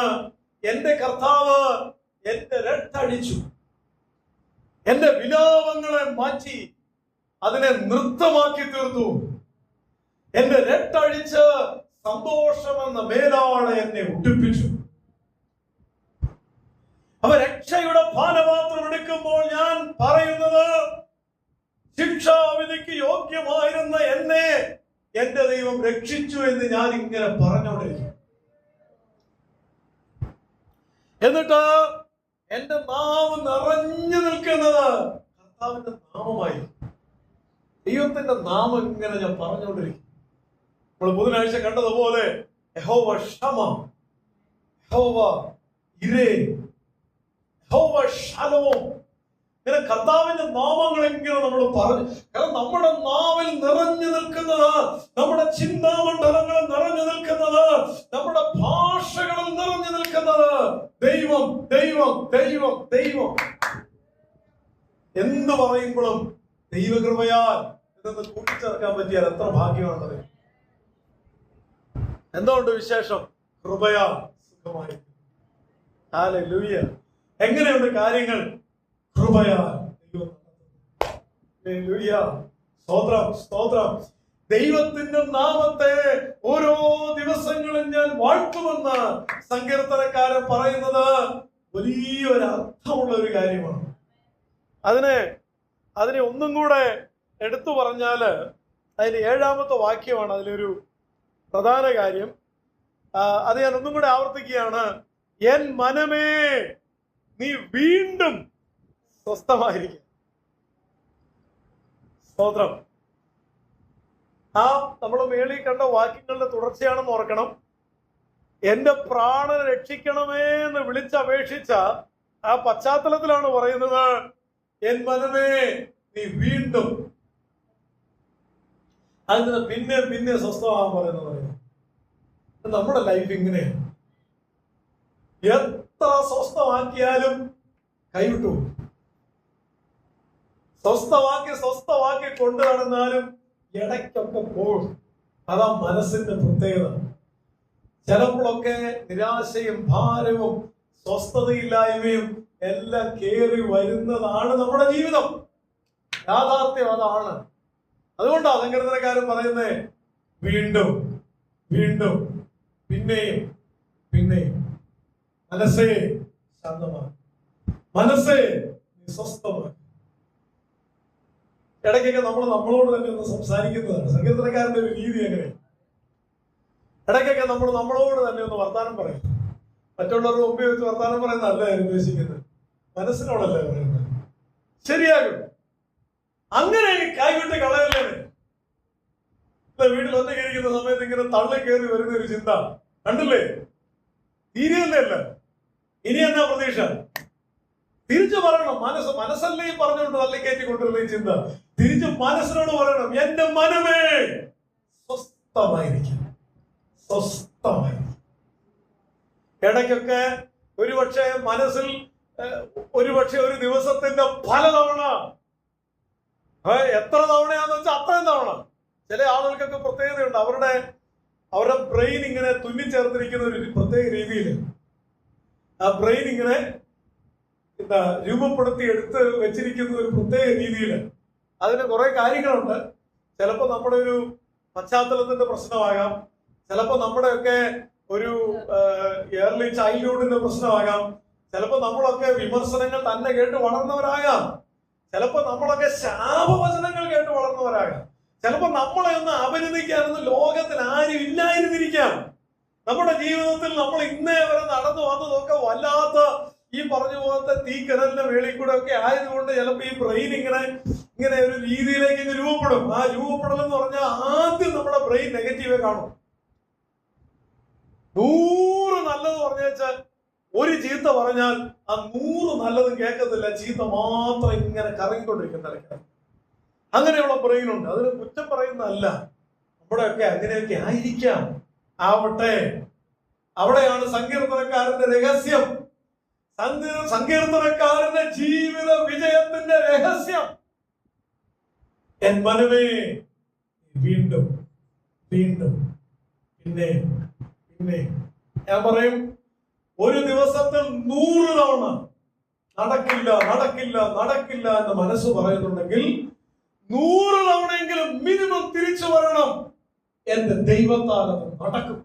എന്റെ കർത്താവ് എന്റെ രട്ടടിച്ചു, എന്റെ വിലാപങ്ങളെ മാറ്റി അതിനെ നൃത്തമാക്കി തീർത്തു. എന്റെ രട്ടഴിച്ച് സന്തോഷമെന്ന മേലാടെ എന്നെ ഉടുപ്പിച്ചു. അപ്പൊ രക്ഷയുടെ പാനപാത്രം എടുക്കുമ്പോൾ ഞാൻ പറയുന്നത്, ശിക്ഷാവിധിക്ക് യോഗ്യമായിരുന്ന എന്നെ എന്റെ ദൈവം രക്ഷിച്ചു എന്ന് ഞാൻ ഇങ്ങനെ പറഞ്ഞുകൊണ്ടിരിക്കും. എന്നിട്ട് എന്റെ നാവ് നിറഞ്ഞു നിൽക്കുന്നത് കർത്താവിന്റെ നാമമായി. ദൈവത്തിന്റെ നാമം ഇങ്ങനെ ഞാൻ പറഞ്ഞുകൊണ്ടിരിക്കും. നമ്മൾ ബുധനാഴ്ച കണ്ടതുപോലെ യഹോവ ഷമ, യഹോവ ഇരേ, യഹോവ ശലോം, ഇങ്ങനെ കർത്താവിന്റെ നാമങ്ങൾ ഇങ്ങനെ നമ്മൾ പറഞ്ഞു. കാരണം നമ്മുടെ നാവിൽ നിറഞ്ഞു നിൽക്കുന്നത്, നമ്മുടെ ചിന്താമണ്ഡലങ്ങളിൽ നിറഞ്ഞു നിൽക്കുന്നത്, നമ്മുടെ ഭാഷകളിൽ നിറഞ്ഞു നിൽക്കുന്നത് ദൈവം, ദൈവം, ദൈവം, ദൈവം. എന്ത് പറയുമ്പോഴും ദൈവകൃപയാൽ ഇതൊന്ന് കൂട്ടിച്ചേർക്കാൻ പറ്റിയാൽ എത്ര ഭാഗ്യമാണത്. എന്തുകൊണ്ട് വിശേഷം? കൃപയാൽ സുഖമായി. ഹല്ലേലൂയ. എങ്ങനെയുണ്ട് കാര്യങ്ങൾ? കൃപയാൽ. ഹല്ലേലൂയ. സ്തോത്രം, സ്തോത്രം. ദൈവത്തിന്റെ നാമത്തെ ഓരോ ദിവസങ്ങളും ഞാൻ വാഴ്ത്തുമെന്ന് സങ്കീർത്തനക്കാരൻ പറയുന്നത് വലിയൊരു അർത്ഥമുള്ള ഒരു കാര്യമാണ്. അതിനെ ഒന്നും കൂടെ എടുത്തു പറഞ്ഞാല് അതിന് 7-ാമത്തെ വാക്യമാണ് അതിലൊരു പ്രധാന കാര്യം. അത് ഞാൻ ഒന്നും കൂടെ ആവർത്തിക്കുകയാണ്: എൻ മനമേ, നീ വീണ്ടും സ്വസ്ഥമായിരിക്കും. സ്തോത്രം. നമ്മൾ മേളിൽ കണ്ട വാക്യങ്ങളുടെ തുടർച്ചയാണെന്ന് ഓർക്കണം. എന്റെ പ്രാണനെ രക്ഷിക്കണമേ എന്ന് വിളിച്ചപേക്ഷിച്ച ആ പശ്ചാത്തലത്തിലാണ് പറയുന്നത്, എൻ മനമേ നീ വീണ്ടും. അതിന് പിന്നെ പിന്നെ സ്വസ്ഥമാകാൻ പറയുന്നത്. നമ്മുടെ ലൈഫ് ഇങ്ങനെയാണ്. എത്ര സ്വസ്ഥമാക്കിയാലും കൈവിട്ടു. സ്വസ്ഥമാക്കി കൊണ്ടു നടന്നാലും ഇടയ്ക്കൊക്കെ പോകും. അതാ മനസ്സിന്റെ പ്രത്യേകത. ചിലപ്പോഴൊക്കെ നിരാശയും ഭാരവും സ്വസ്ഥതയില്ലായ്മയും എല്ലാം കേറി വരുന്നതാണ് നമ്മുടെ ജീവിതം. യാഥാർത്ഥ്യം അതാണ്. അതുകൊണ്ടാണ് സങ്കീർത്തനക്കാരൻ പറയുന്നത്, വീണ്ടും വീണ്ടും പിന്നെയും പിന്നെയും. മനസ്സേ ശാന്തമാണ്, മനസ്സേ സ്വസ്ഥമാണ്. ഇടയ്ക്കൊക്കെ നമ്മൾ നമ്മളോട് തന്നെ ഒന്ന് സംസാരിക്കുന്നതാണ് സങ്കീർത്തനക്കാരന്റെ ഒരു രീതി. അങ്ങനെ ഇടയ്ക്കൊക്കെ നമ്മൾ നമ്മളോട് തന്നെ ഒന്ന് വർത്താനം പറയും. മറ്റുള്ളവരുടെ മുമ്പിൽ വെച്ച് വർത്താനം പറയുന്നതല്ല ഉദ്ദേശിക്കുന്നത്, മനസ്സിനോടല്ലേ പറയുന്നത്. ശരിയാകും. അങ്ങനെ കൈവിട്ട് കളയല്ലേ. വീട്ടിൽ ഒറ്റയ്ക്കിരിക്കുന്ന സമയത്ത് ഇങ്ങനെ തള്ളി കയറി വരുന്ന ഒരു ചിന്ത കണ്ടില്ലേ? തീരെയല്ലേ അല്ല. ഇനി എന്നാ പ്രതീക്ഷ? തിരിച്ചു പറയണം. മനസ്സല്ലേ പറഞ്ഞുകൊണ്ട് തള്ളിക്കയറ്റി കൊണ്ടുവരുന്ന ഈ ചിന്ത തിരിച്ച് മനസ്സിനോട് പറയണം, എന്റെ മനമേ സ്വസ്ഥമായിരിക്കും, സ്വസ്ഥമായിരിക്കും. ഇടയ്ക്കൊക്കെ ഒരുപക്ഷെ മനസ്സിൽ ഒരു ദിവസത്തിന്റെ പലതവണ, എത്ര തവണയാന്ന് വെച്ചാൽ അത്രയും തവണ. ചില ആളുകൾക്കൊക്കെ പ്രത്യേകതയുണ്ട്. അവരുടെ ബ്രെയിൻ ഇങ്ങനെ തുന്നിച്ചേർത്തിരിക്കുന്ന ഒരു പ്രത്യേക രീതിയിൽ. ആ ബ്രെയിൻ ഇങ്ങനെ രൂപപ്പെടുത്തി എടുത്ത് വെച്ചിരിക്കുന്ന ഒരു പ്രത്യേക രീതിയിൽ. അതിന് കുറെ കാര്യങ്ങളുണ്ട്. ചിലപ്പോൾ നമ്മുടെ ഒരു പശ്ചാത്തലത്തിന്റെ പ്രശ്നമാകാം, ചിലപ്പോൾ നമ്മുടെയൊക്കെ ഒരു ഏർലി ചൈൽഡ്ഹുഡിന്റെ പ്രശ്നമാകാം, ചിലപ്പോൾ നമ്മളൊക്കെ വിമർശനങ്ങൾ തന്നെ കേട്ട് വളർന്നവരാകാം, ചിലപ്പോൾ നമ്മളൊക്കെ ശാപവചനങ്ങൾ കേട്ട് വളർന്നവരാകാം, ചിലപ്പോൾ നമ്മളെ ഒന്ന് അപരിധിക്കാനൊന്നും ലോകത്തിൽ ആരും ഇല്ലായിരുന്നിരിക്കാം. നമ്മുടെ ജീവിതത്തിൽ നമ്മൾ ഇന്നേ വരെ നടന്നു വന്നതൊക്കെ വല്ലാത്ത ഈ പറഞ്ഞ പോലത്തെ തീക്കനലിന്റെ വേളിൽ കൂടെ ഒക്കെ ആയതുകൊണ്ട് ചിലപ്പോൾ ഈ ബ്രെയിൻ ഇങ്ങനെ ഒരു രീതിയിലേക്ക് ഇങ്ങനെ രൂപപ്പെടും. ആ രൂപപ്പെടൽ എന്ന് പറഞ്ഞാൽ ആദ്യം നമ്മുടെ ബ്രെയിൻ നെഗറ്റീവേ കാണും. 100 നല്ലത് പറഞ്ഞു വെച്ചാൽ ഒരു ചീത്ത പറഞ്ഞാൽ ആ 100 നല്ലതും കേൾക്കത്തില്ല, ചീത്ത മാത്രം ഇങ്ങനെ കറങ്ങിക്കൊണ്ടിരിക്കും തലയ്ക്ക്. അങ്ങനെയുള്ള ബ്രെയിൻ ഉണ്ട്. അതിന് കുറ്റം പറയുന്നതല്ല, നമ്മുടെയൊക്കെ അങ്ങനെയൊക്കെ ആയിരിക്കാം, ആവട്ടെ. അവിടെയാണ് സങ്കീർത്തനക്കാരന്റെ രഹസ്യം, സങ്കീർത്തനക്കാരന്റെ ജീവിത വിജയത്തിന്റെ രഹസ്യം. എൻ മനമേ വീണ്ടും വീണ്ടും പിന്നെ പിന്നെ ഞാൻ പറയും, ഒരു ദിവസത്തിൽ 100 തവണ നടക്കില്ല നടക്കില്ല നടക്കില്ല എന്ന് മനസ്സ് പറയുന്നുണ്ടെങ്കിൽ 100 തവണയെങ്കിലും മിനിമം തിരിച്ചു വരണം. എന്റെ ദൈവത്താൽ അത് നടക്കും.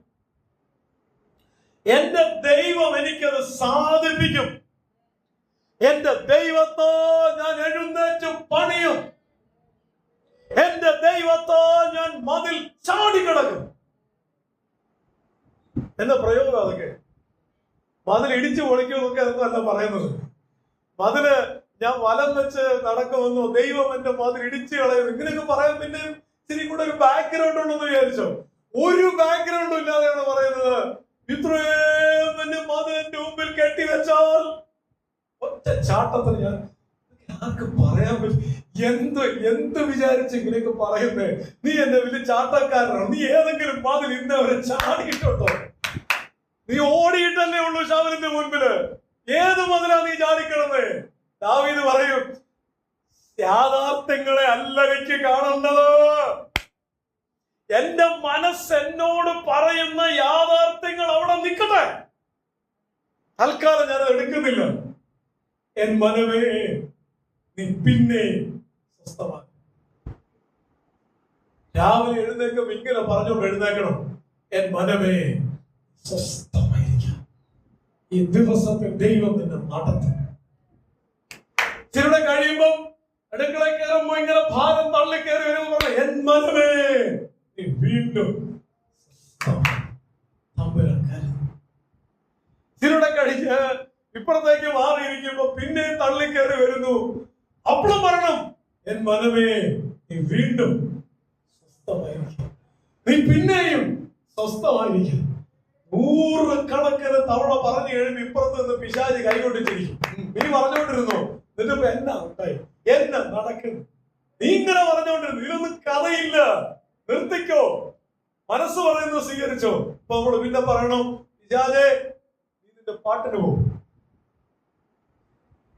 എന്റെ ദൈവം എനിക്കത് സാധിപ്പിക്കും. എന്റെ ദൈവത്താൽ ഞാൻ എഴുന്നേറ്റ് പണിയും. എന്റെ ദൈവത്താൽ ഞാൻ മതിൽ ചാടിക്കിടക്കും. എന്ന പ്രയോഗം അതൊക്കെ. മതിൽ ഇടിച്ചു പൊളിക്കുമെന്നൊക്കെ അതൊന്നല്ല പറയുന്നത്. മതില് ഞാൻ വലം വെച്ച് നടക്കുമെന്നോ, ദൈവം എന്റെ മതിൽ ഇടിച്ചു കളയും, ഇങ്ങനെയൊക്കെ പറയാൻ പിന്നെ ഇത്തിരി കൂടെ ഒരു ബാക്ക്ഗ്രൗണ്ട് ഉണ്ടെന്ന് വിചാരിച്ചോ? ഒരു ബാക്ക്ഗ്രൗണ്ടും ഇല്ലാതെയാണ് പറയുന്നത്. ഇത്രയും വലിയ മതിലിന്റെ മുമ്പിൽ കെട്ടിവെച്ചാൽ ഒറ്റ ചാട്ടത്തിന് ഞാൻ ആർക്ക് പറയാൻ പറ്റും? എന്ത് വിചാരിച്ച് ഇങ്ങനെയൊക്കെ പറയുന്നേ? നീ എന്നെ വലിയ ചാട്ടക്കാരനാണ്. നീ ഏതെങ്കിലും മതിൽ ഇന്നവരെ ചാടിയിട്ടുണ്ടോ? നീ ഓടിയിട്ടല്ലേ ഉള്ളൂ ശൗലിന്റെ മുൻപില്. ഏത് മതിലാ നീ ചാടിക്കിടന്നേ? ദാവീദ് പറയും, യാഥാർത്ഥ്യങ്ങളെ അല്ല എനിക്ക് കാണേണ്ടത്, എന്റെ മനസ്സ് എന്നോട് പറയുന്ന യാഥാർത്ഥ്യങ്ങൾ അവിടെ നിൽക്കട്ടെ. തൽക്കാലം ഞാൻ എടുക്കുന്നില്ല. എൻ മനമേ നീ പിന്നെ സ്വസ്ഥമാക്കും. രാവിലെ എഴുന്നേക്കും ഇങ്ങനെ പറഞ്ഞോണ്ട് എഴുന്നേക്കണം, എൻ മനമേ സ്വസ്ഥമായിരിക്കാം. ഈ ദിവസത്തിൽ ദൈവം നിന്നെ നടത്തും. ചിലരുടെ കഴിയുമ്പം അടുക്കള കയറുമ്പോ ഇങ്ങനെ ഭാരം തള്ളിക്കയറി വരുമ്പോ പറഞ്ഞു, എൻ മനമേ നീ വീണ്ടും ചിലരുടെ കഴിഞ്ഞ് ഇപ്പുറത്തേക്ക് മാറിയിരിക്കുമ്പോ പിന്നെ തള്ളിക്കയറി വരുന്നു. അപ്പോഴും പറയണം, എൻ മനമേ നീ വീണ്ടും സ്വസ്ഥമായിരിക്കും. നീ പിന്നെയും സ്വസ്ഥമായിരിക്കും. 100 കണക്കിന് തവണ പറഞ്ഞു കഴിയുമ്പോ ഇപ്പുറത്ത് നിന്ന് പിശാചി കൈകൊണ്ടിരിക്കും. നീ പറഞ്ഞുകൊണ്ടിരുന്നു, എന്നിട്ടിപ്പോ എന്നാ ഉണ്ടായി, എന്നെ നടക്കുന്നു, നീ ഇങ്ങനെ പറഞ്ഞുകൊണ്ടിരുന്നു, ഇതിലൊന്നും കഥയില്ല, നിർത്തിക്കോ, മനസ്സ് പറയുന്നത് സ്വീകരിച്ചോ. ഇപ്പൊ നമ്മള് പിന്നെ പറയണം, പിശാചേ ഇതിന്റെ പാട്ടിന് പോകും.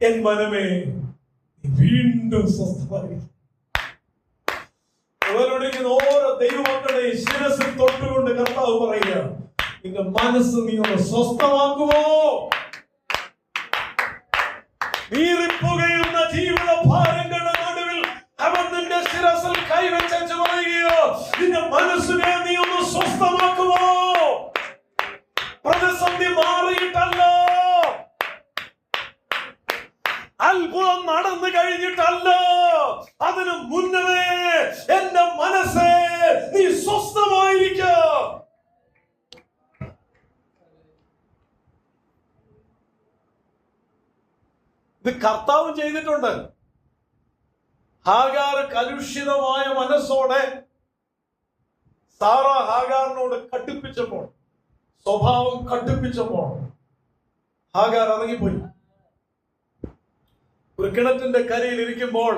എൻ മനമേ വീണ്ടും സ്വസ്ഥമായിരിക്കും. ഓരോ ദൈവമക്കളുടെയും ശിരസിൽ തൊട്ടുകൊണ്ട് കർത്താവ് പറയുക, നിന്റെ മനസ്സ് നീ ഒന്ന് സ്വസ്ഥമാക്കുമോ? നീറിപ്പുകയുന്ന ജീവിത ഭാരങ്ങളുടെ നടുവിൽ അവൻ നിന്റെ ശിരസിൽ കൈവച്ചു പറയുകയോ, നിന്റെ മനസ്സിനെ നീ ഒന്ന് സ്വസ്ഥമാക്കുമോ? പ്രതിസന്ധി മാറിയിട്ടല്ല, അത്ഭുതം നടന്നു കഴിഞ്ഞിട്ടല്ല, അതിനു മുന്നേ എന്റെ മനസ്സേ നീ സ്വസ്ഥമായിരിക്ക. ഇത് കർത്താവ് ചെയ്തിട്ടുണ്ട്. ഹാഗാർ കലുഷിതമായ മനസ്സോടെ സാറ ഹാഗാറിനോട് കടുപ്പിച്ചപ്പോൾ, സ്വഭാവം കടുപ്പിച്ചപ്പോൾ ഹാഗാർ ഇറങ്ങിപ്പോയി. ഒരു കിണറ്റിന്റെ കരയിൽ ഇരിക്കുമ്പോൾ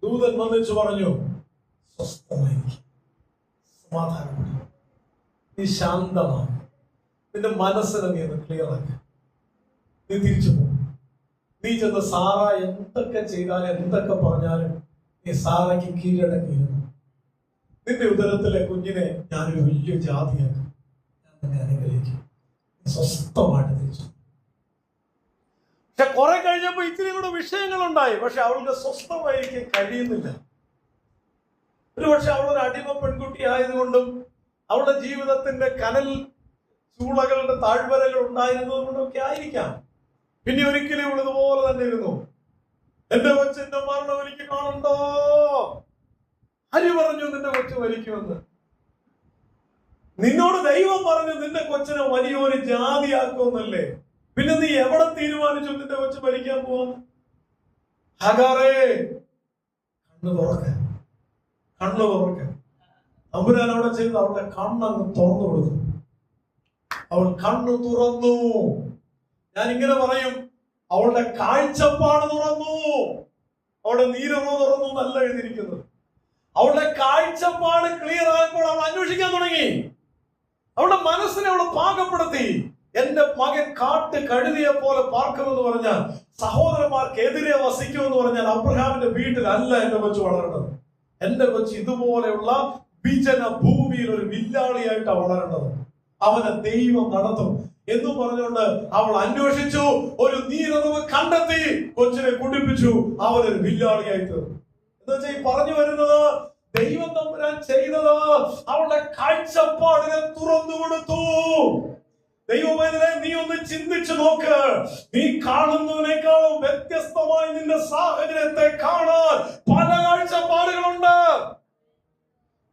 ദൂതൻ വന്നിച്ചു പറഞ്ഞു, സ്വസ്ഥമായിരിക്കും, സമാധാനമാണ്, നീ ശാന്തമാണ്, നിന്റെ മനസ്സിനെ നീ ഒന്ന് ക്ലിയർ ആക്ക, നീ തിരിച്ചു പോകും. നീ ചെന്ന് സാറ എന്തൊക്കെ ചെയ്താലും എന്തൊക്കെ പറഞ്ഞാലും നീ സാറയ്ക്ക് കീഴടങ്ങിയിരുന്നു. നിന്റെ ഉദരത്തിലെ കുഞ്ഞിനെ ഞാനൊരു വലിയ ജാതിയാക്കും, ഞാൻ നിന്നെ അനുഗ്രഹിക്കും. സ്വസ്ഥമായിട്ട് തിരിച്ചു. പക്ഷെ കുറെ കഴിഞ്ഞപ്പോ ഇത്തിരി കൂടെ വിഷയങ്ങളുണ്ടായി. പക്ഷെ അവൾക്ക് സ്വസ്ഥമായിരിക്കാൻ കഴിയുന്നില്ല. ഒരു പക്ഷെ അവളൊരു അടിമ പെൺകുട്ടി ആയതുകൊണ്ടും അവളുടെ ജീവിതത്തിന്റെ കനൽ ചൂളകളുടെ താഴ്വരകൾ ഉണ്ടായിരുന്നത് കൊണ്ടൊക്കെ ആയിരിക്കാം. പിന്നെ ഒരിക്കലും ഇവൾ ഇതുപോലെ തന്നെ ഇരുന്നു. എന്റെ കൊച്ചിന്റെ മരണം എനിക്ക് കാണണ്ടോ? ആര് പറഞ്ഞു നിന്റെ കൊച്ചു മരിക്കുമെന്ന്? നിന്നോട് ദൈവം പറഞ്ഞു നിന്റെ കൊച്ചിനെ വലിയൊരു ജാതിയാക്കുമെന്നല്ലേ? പിന്നെ നീ എവിടെ തീരുമാനിച്ചു നിന്റെ കൊച്ചു മരിക്കാൻ പോവാന്ന്? ഹഗാറേ, കണ്ണു തുറക്ക, കണ്ണു തുറക്ക. തമ്പുരാൻ അവിടെ ചെയ്ത് അവളുടെ കണ്ണങ്ങ് തുറന്നു കൊടുത്തു. അവൾ കണ്ണു തുറന്നു. ഞാൻ ഇങ്ങനെ പറയും, അവളുടെ കാഴ്ചപ്പാട് തുറന്നു. അവളുടെ നീരറോ തുറന്നു എന്നല്ല എഴുതിയിരിക്കുന്നത്. അവളുടെ കാഴ്ചപ്പാട് ക്ലിയർ ആയപ്പോൾ അവൾ അന്വേഷിക്കാൻ തുടങ്ങി. അവളുടെ മനസ്സിനെ അവൾ പാകപ്പെടുത്തി. എന്റെ മകൻ കാട്ട് കഴുതിയെ പോലെ പാർക്കുമെന്ന് പറഞ്ഞാൽ, സഹോദരന്മാർക്ക് എതിരെ വസിക്കുമെന്ന് പറഞ്ഞാൽ, അബ്രഹാമിന്റെ വീട്ടിലല്ല എന്റെ കൊച്ചു വളരേണ്ടത്. എന്റെ കൊച്ചു ഇതുപോലെയുള്ള വിജന ഭൂമിയിൽ ഒരു വില്ലാളിയായിട്ടാണ് വളരേണ്ടത്. അവനെ ദൈവം നടത്തും എന്നും പറഞ്ഞുകൊണ്ട് അവൾ അന്വേഷിച്ചു. ഒരു നീരറിവ് കണ്ടെത്തി, കൊച്ചിനെ കുടിപ്പിച്ചു. അവനൊരു വില്ലാളിയായി തീർന്നു. എന്ന് വെച്ചാൽ ഈ പറഞ്ഞു വരുന്നത്, ദൈവം തമ്പുരാൻ ചെയ്തത് അവളുടെ കാഴ്ചപ്പാടിനെ തുറന്നു കൊടുത്തു. ദൈവമേ, നീ ഒന്ന് ചിന്തിച്ചു നോക്ക്. നീ കാണുന്നതിനേക്കാളും വ്യത്യസ്തമായി നിന്റെ സാഹചര്യത്തെ കാണാൻ പല കാഴ്ചപ്പാടുകളുണ്ട്.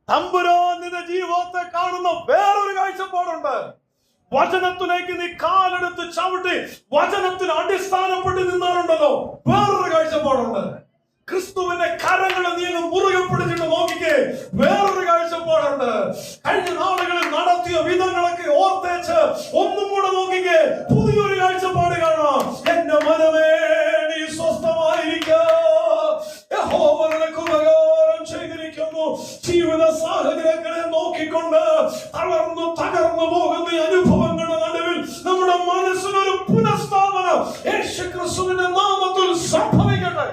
തമ്പുരാൻ നിന്റെ ജീവിതത്തെ കാണുന്ന വേറൊരു കാഴ്ചപ്പാടുണ്ട്. വചനത്തിലേക്ക് നീ കാലെടുത്ത് ചവിട്ടി വചനത്തിന് അടിസ്ഥാനപ്പെട്ട് നിന്നാലുണ്ടല്ലോ, വേറൊരു കാഴ്ചപ്പാടുണ്ട്. ക്രിസ്തുവിന്റെ കരങ്ങളെ നീ മുറുകെ പിടിച്ചിട്ട് നോക്കിക്കേ, വേറൊരു കാഴ്ചപ്പാടുണ്ട്. കഴിഞ്ഞ നാളുകളിൽ നടത്തിയ വിധങ്ങളൊക്കെ ഓർത്തേച്ച് ഒന്നും കൂടെ നോക്കിക്കേ, പുതിയൊരു കാഴ്ചപ്പാട് കാണാം. എന്റെ മനമേ, നീ സ്വസ്ഥമായിരിക്കുക. യഹോവ നിനക്ക് ഉപകാരം ചെയ്തിരിക്കുന്നു. ജീവിത സാഹചര്യങ്ങളെ നോക്കിക്കൊണ്ട് തകർന്നു പോകുന്ന അനുഭവങ്ങളുടെ നടുവിൽ നമ്മുടെ മനസ്സിനൊരു പുനഃസ്ഥാപനം യേശു ക്രിസ്തുവിന്റെ നാമത്തിൽ സംഭവിക്കട്ടെ.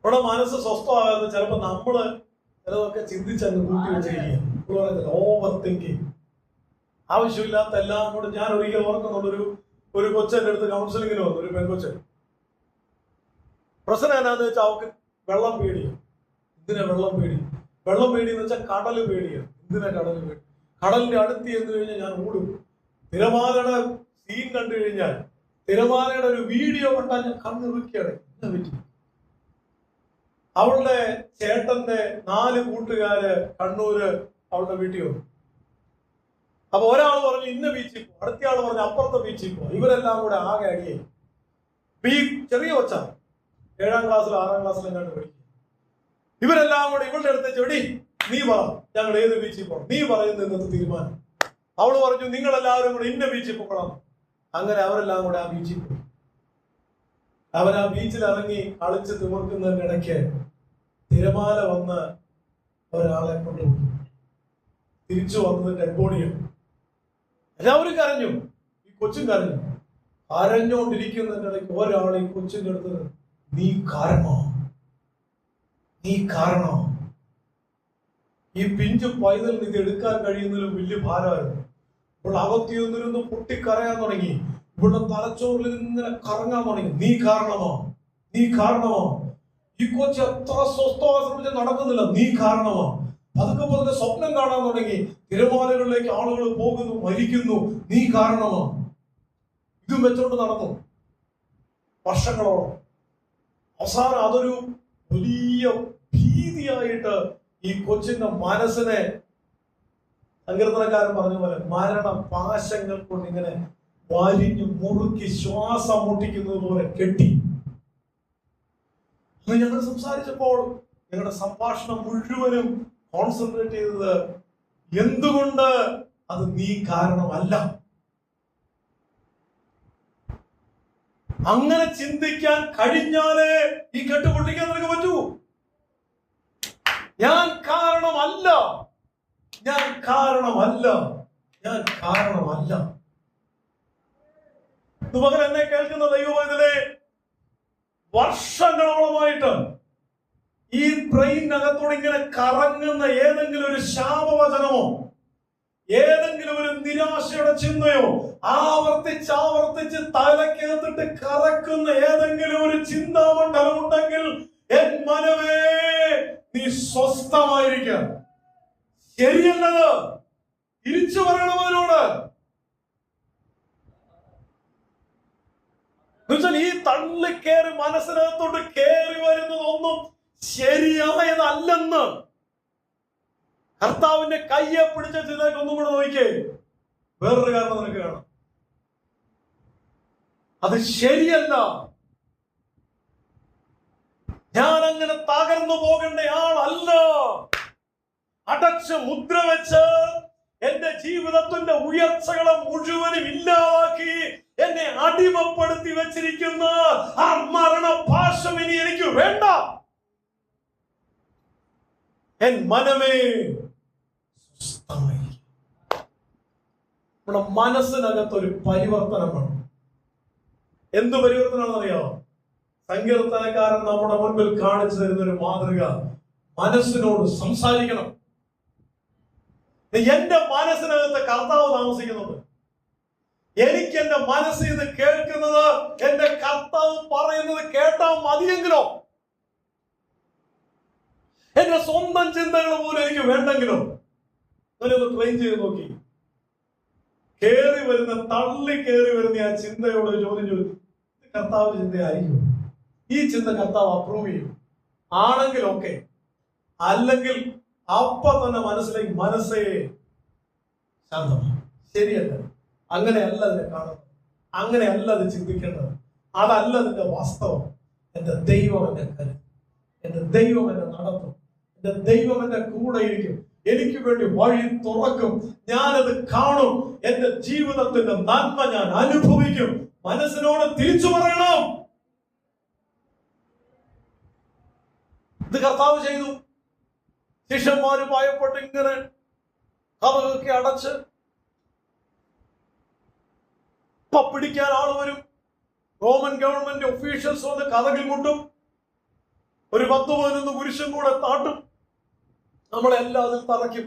നമ്മുടെ മനസ്സ് സ്വസ്ഥമാകുന്നത് ചിലപ്പോ നമ്മള് ചിലതൊക്കെ ചിന്തിച്ചങ്ങ് കൂട്ടി വെച്ചിരിക്കുക. ഓവർ തിങ്കിങ്, ആവശ്യമില്ലാത്ത എല്ലാം കൂടെ. ഞാൻ ഒരിക്കൽ ഓർക്കുന്നുള്ളൊരു കൊച്ചന്റെ അടുത്ത് കൗൺസിലിങ്ങിന് വന്നു, ഒരു പെൺകൊച്ചൻ. പ്രശ്നം എന്നാന്ന് വെച്ചാൽ അവർക്ക് വെള്ളം പേടിയാണ്. എന്തിനാ വെള്ളം പേടി? വെള്ളം പേടിയെന്ന് വെച്ചാൽ കടല് പേടിയാണ്. എന്തിനാ കടല് പേടി? കടലിന്റെ അടുത്ത് ചെന്ന് കഴിഞ്ഞാൽ ഞാൻ ഓടും. തിരമാലയുടെ സീൻ കണ്ടു കഴിഞ്ഞാൽ, തിരമാലയുടെ ഒരു വീഡിയോ കണ്ടാൽ ഞാൻ കണ്ണിറുക്കിയാണ്. എന്താ പറ്റി? അവളുടെ ചേട്ടന്റെ 4 കൂട്ടുകാര് കണ്ണൂര് അവളുടെ വീട്ടിൽ വന്നു. അപ്പൊ ഒരാൾ പറഞ്ഞു ഇന്ന ബീച്ചിൽ പോ, അടുത്ത ആള് പറഞ്ഞു അപ്പുറത്തെ ബീച്ചിൽ പോ. ഇവരെല്ലാം കൂടെ ആകെ അടിയായി. ഈ ചെറിയ കൊച്ച 7ാം ക്ലാസ്സിലും 6ാം ക്ലാസ്സിലും കണ്ട് പഠിക്കും. ഇവരെല്ലാം കൂടെ ഇവളുടെ അടുത്ത് ചെടി, നീ പറ ഞങ്ങൾ ഏത് ബീച്ചിൽ പോകണം, നീ പറയുന്ന ഇന്നത്തെ തീരുമാനം. അവള് പറഞ്ഞു നിങ്ങളെല്ലാവരും കൂടെ ഇന്ന ബീച്ചിൽ പോകണം. അങ്ങനെ അവരെല്ലാം കൂടെ ആ ബീച്ചിൽ പോയി. അവരാ ബീച്ചിൽ ഇറങ്ങി കളിച്ച് തിമിർക്കുന്നതിന്റെ ഇടയ്ക്ക് തിരമാല വന്ന് ഒരാളെ കൊണ്ടുപോയി. തിരിച്ചു വന്നത് ഡെഡ് ബോഡിയാണ്. എല്ലാവരും കരഞ്ഞു, ഈ കൊച്ചും കരഞ്ഞു. കരഞ്ഞോണ്ടിരിക്കുന്നതിന്റെ ഇടയ്ക്ക് ഒരാൾ ഈ കൊച്ചിന്റെ അടുത്ത്, നീ കാരണോ, നീ കാരണോ. ഈ പിഞ്ചു പൈതലിന് ഇത് എടുക്കാൻ കഴിയുന്നതിലും വലിയ ഭാരമായിരുന്നു. ഇപ്പോൾ അകത്തിയൊന്നിരുന്ന് പൊട്ടിക്കരയാൻ തുടങ്ങി. ഇവിടെ തലച്ചോറിൽ ഇങ്ങനെ കറങ്ങാൻ തുടങ്ങി. നീ കാരണമോ, നീ കാരണമോ. ഈ കൊച്ചു എത്ര സ്വസ്ഥമായി ശ്രമിച്ച് നടക്കുന്നില്ല. നീ കാരണമോ. പതുക്കെ പതുക്കെ സ്വപ്നം കാണാൻ തുടങ്ങി. തിരമാലകളിലേക്ക് ആളുകൾ പോകുന്നു, മരിക്കുന്നു. നീ കാരണമോ. ഇതും വെച്ചോണ്ട് നടന്നു വർഷങ്ങളോളം. അവസാനം അതൊരു വലിയ ഭീതിയായിട്ട് ഈ കൊച്ചിന്റെ മനസ്സിനെ, സങ്കീർത്തനക്കാരൻ പറഞ്ഞ പോലെ മരണ പാശങ്ങൾ കൊണ്ട് ഇങ്ങനെ വലിഞ്ഞു മുറുക്കി ശ്വാസം മുട്ടിക്കുന്നത് പോലെ കെട്ടി. ഞങ്ങൾ സംസാരിച്ചപ്പോൾ ഞങ്ങളുടെ സംഭാഷണം മുഴുവനും കോൺസെൻട്രേറ്റ് ചെയ്തത് എന്തുകൊണ്ട് അത് നീ കാരണമല്ല. അങ്ങനെ ചിന്തിക്കാൻ കഴിഞ്ഞാലേ ഈ കെട്ടുപൊട്ടിക്കാൻ നിനക്ക് പറ്റൂ. ഞാൻ കാരണമല്ല, ഞാൻ കാരണമല്ല, ഞാൻ കാരണമല്ല. മകൻ എന്നെ കേൾക്കുന്ന ദൈവവേദനയെ വർഷങ്ങളോളമായിട്ട് ഈ ബ്രെയിനകത്തോട് ഇങ്ങനെ കറങ്ങുന്ന ഏതെങ്കിലും ഒരു ശാപവചനമോ ഏതെങ്കിലും ഒരു നിരാശയുടെ ചിന്തയോ ആവർത്തിച്ച് തലക്കകത്തിട്ട് കറക്കുന്ന ഏതെങ്കിലും ഒരു ചിന്താമണ്ഡലം ഉണ്ടെങ്കിൽ എൻ മനമേ നീ സ്വസ്ഥമായിരിക്കാം. ശരിയല്ലത് തിരിച്ചു പറയണം അതിനോട്. ഈ തള്ളിക്കേറി മനസ്സിനകത്തോട്ട് കേറി വരുന്നതൊന്നും ശരിയായതല്ലെന്ന് കർത്താവിന്റെ കയ്യെ പിടിച്ച ചിലർക്ക് ഒന്നും കൂടെ നോക്കിയേ. വേറൊരു കാരണം നിനക്ക് കാണാം, അത് ശരിയല്ല. ഞാൻ അങ്ങനെ തകർന്നു പോകേണ്ട ആളല്ല. അടച്ച് മുദ്ര വെച്ച് എന്റെ ജീവിതത്തിന്റെ ഉയർച്ചകളെ മുഴുവനും ഇല്ലാതാക്കി എന്നെ അടിമപ്പെടുത്തി വെച്ചിരിക്കുന്ന ആ മരണപാശം ഇനി എനിക്ക് വേണ്ട. എൻ മനമേ സ്വസ്ഥമായി. നമ്മുടെ മനസ്സിനകത്തൊരു പരിവർത്തനമാണ്. എന്ത് പരിവർത്തനമാണെന്നറിയാമോ? സങ്കീർത്തനക്കാരൻ നമ്മുടെ മുൻപിൽ കാണിച്ചു തരുന്ന ഒരു മാതൃക. മനസ്സിനോട് സംസാരിക്കണം. എന്റെ മനസ്സിനകത്ത് കർത്താവ് താമസിക്കുന്നുണ്ട്. എനിക്ക് എന്റെ മനസ്സിൽ ഇത് കേൾക്കുന്നത്, എന്റെ കർത്താവ് പറയുന്നത് കേട്ടാൽ മതിയെങ്കിലോ, എന്റെ സ്വന്തം ചിന്തകൾ പോലും എനിക്ക് വേണ്ടെങ്കിലോ, ഞാനൊന്ന് ട്രെയിൻ ചെയ്ത് നോക്കി. തള്ളി കയറി വരുന്ന ആ ചിന്തയോട് ചോദ്യം ചോദിച്ചു, കർത്താവ് ചിന്തയായിരിക്കും? ഈ ചിന്ത കർത്താവ് അപ്രൂവ് ചെയ്യും? ആണെങ്കിൽ ഓക്കെ, അല്ലെങ്കിൽ അപ്പൊ തന്നെ മനസ്സിലേക്ക് മനസ്സേ ശാന്തമാണ്. ശരിയല്ല, അങ്ങനെയല്ല അതിനെ കാണുന്നത്, അങ്ങനെയല്ല അത് ചിന്തിക്കേണ്ടത്, അതല്ല അതിന്റെ വാസ്തവം. എന്റെ ദൈവം എന്നെ കരുതും, എന്റെ ദൈവം എന്നെ നടത്തും, എന്റെ ദൈവം എന്റെ കൂടെ ഇരിക്കും, എനിക്ക് വേണ്ടി വഴി തുറക്കും, ഞാനത് കാണും, എന്റെ ജീവിതത്തിന്റെ നന്മ ഞാൻ അനുഭവിക്കും. മനസ്സിനോട് തിരിച്ചു പറയണം. ഇത് കർത്താവ് ചെയ്തു. ശിഷ്യന്മാര് ഭയപ്പെട്ട് ഇങ്ങനെ കഥകൊക്കെ അടച്ച്, ഇപ്പൊ പിടിക്കാൻ ആള് വരും, റോമൻ ഗവൺമെന്റ് ഒഫീഷ്യൽസ് വന്ന് കഥകിൽ മുട്ടും, ഒരു 10-11 പുരുഷൻ കൂടെ താട്ടും, നമ്മളെല്ലാം അതിൽ തറയ്ക്കും.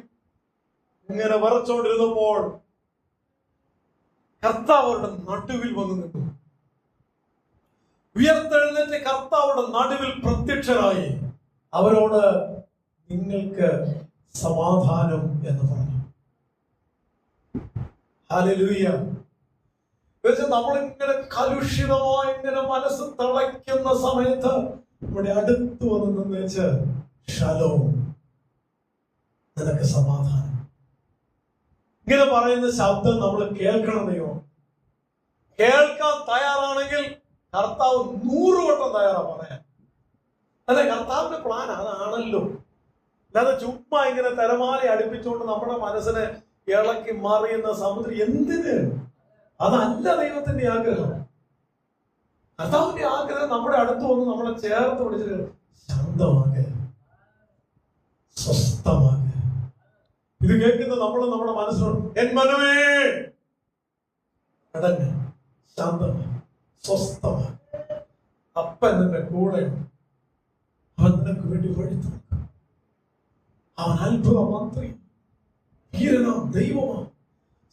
ഇങ്ങനെ വിറച്ചോണ്ടിരുന്നപ്പോൾ കർത്താവ് അവരുടെ നടുവിൽ വന്നു നിന്നു. ഉയർത്തെഴുന്നേറ്റ് കർത്താവുടെ നടുവിൽ പ്രത്യക്ഷനായി അവരോട് നിങ്ങൾക്ക് സമാധാനം എന്ന് പറഞ്ഞു. ഹല്ലേലൂയ. നമ്മളിങ്ങനെ കലുഷിതമായി ഇങ്ങനെ മനസ്സ് തിളയ്ക്കുന്ന സമയത്ത് നമ്മുടെ അടുത്ത് വന്ന് നിന്നേച്ച് ശലോം, നിനക്ക് സമാധാനം, ഇങ്ങനെ പറയുന്ന ശബ്ദം നമ്മൾ കേൾക്കണമെന്നോ? കേൾക്കാൻ തയ്യാറാണെങ്കിൽ കർത്താവ് 100 വട്ടം തയ്യാറാ പറയാൻ. അല്ലെ, കർത്താവിന്റെ പ്ലാൻ അതാണല്ലോ. അല്ലാതെ ചുമ്മാ ഇങ്ങനെ തിരമാല അടുപ്പിച്ചുകൊണ്ട് നമ്മുടെ മനസ്സിനെ ഇളക്കി മറിയുന്ന സമുദ്രം എന്തിന്? അതല്ല ദൈവത്തിന്റെ ആഗ്രഹം. കർത്താവിന്റെ ആഗ്രഹം നമ്മുടെ അടുത്ത് വന്ന് നമ്മളെ ചേർത്ത് പിടിച്ചിട്ട് ശാന്തമാകെ, സ്വസ്ഥമാകെ. ഇത് കേൾക്കുന്ന നമ്മൾ നമ്മുടെ മനസ്സിനോട്, എൻ മനമേ അടങ്ങ്, ശാന്തമായി, സ്വസ്ഥമായി, അപ്പൻ നിന്റെ കൂടെയുണ്ട്, അവൻ നിനക്ക് വേണ്ടി വഴി തുറക്കും, അവൻ അത്ഭുത മന്ത്രി, വീരനാം ദൈവമാണ്,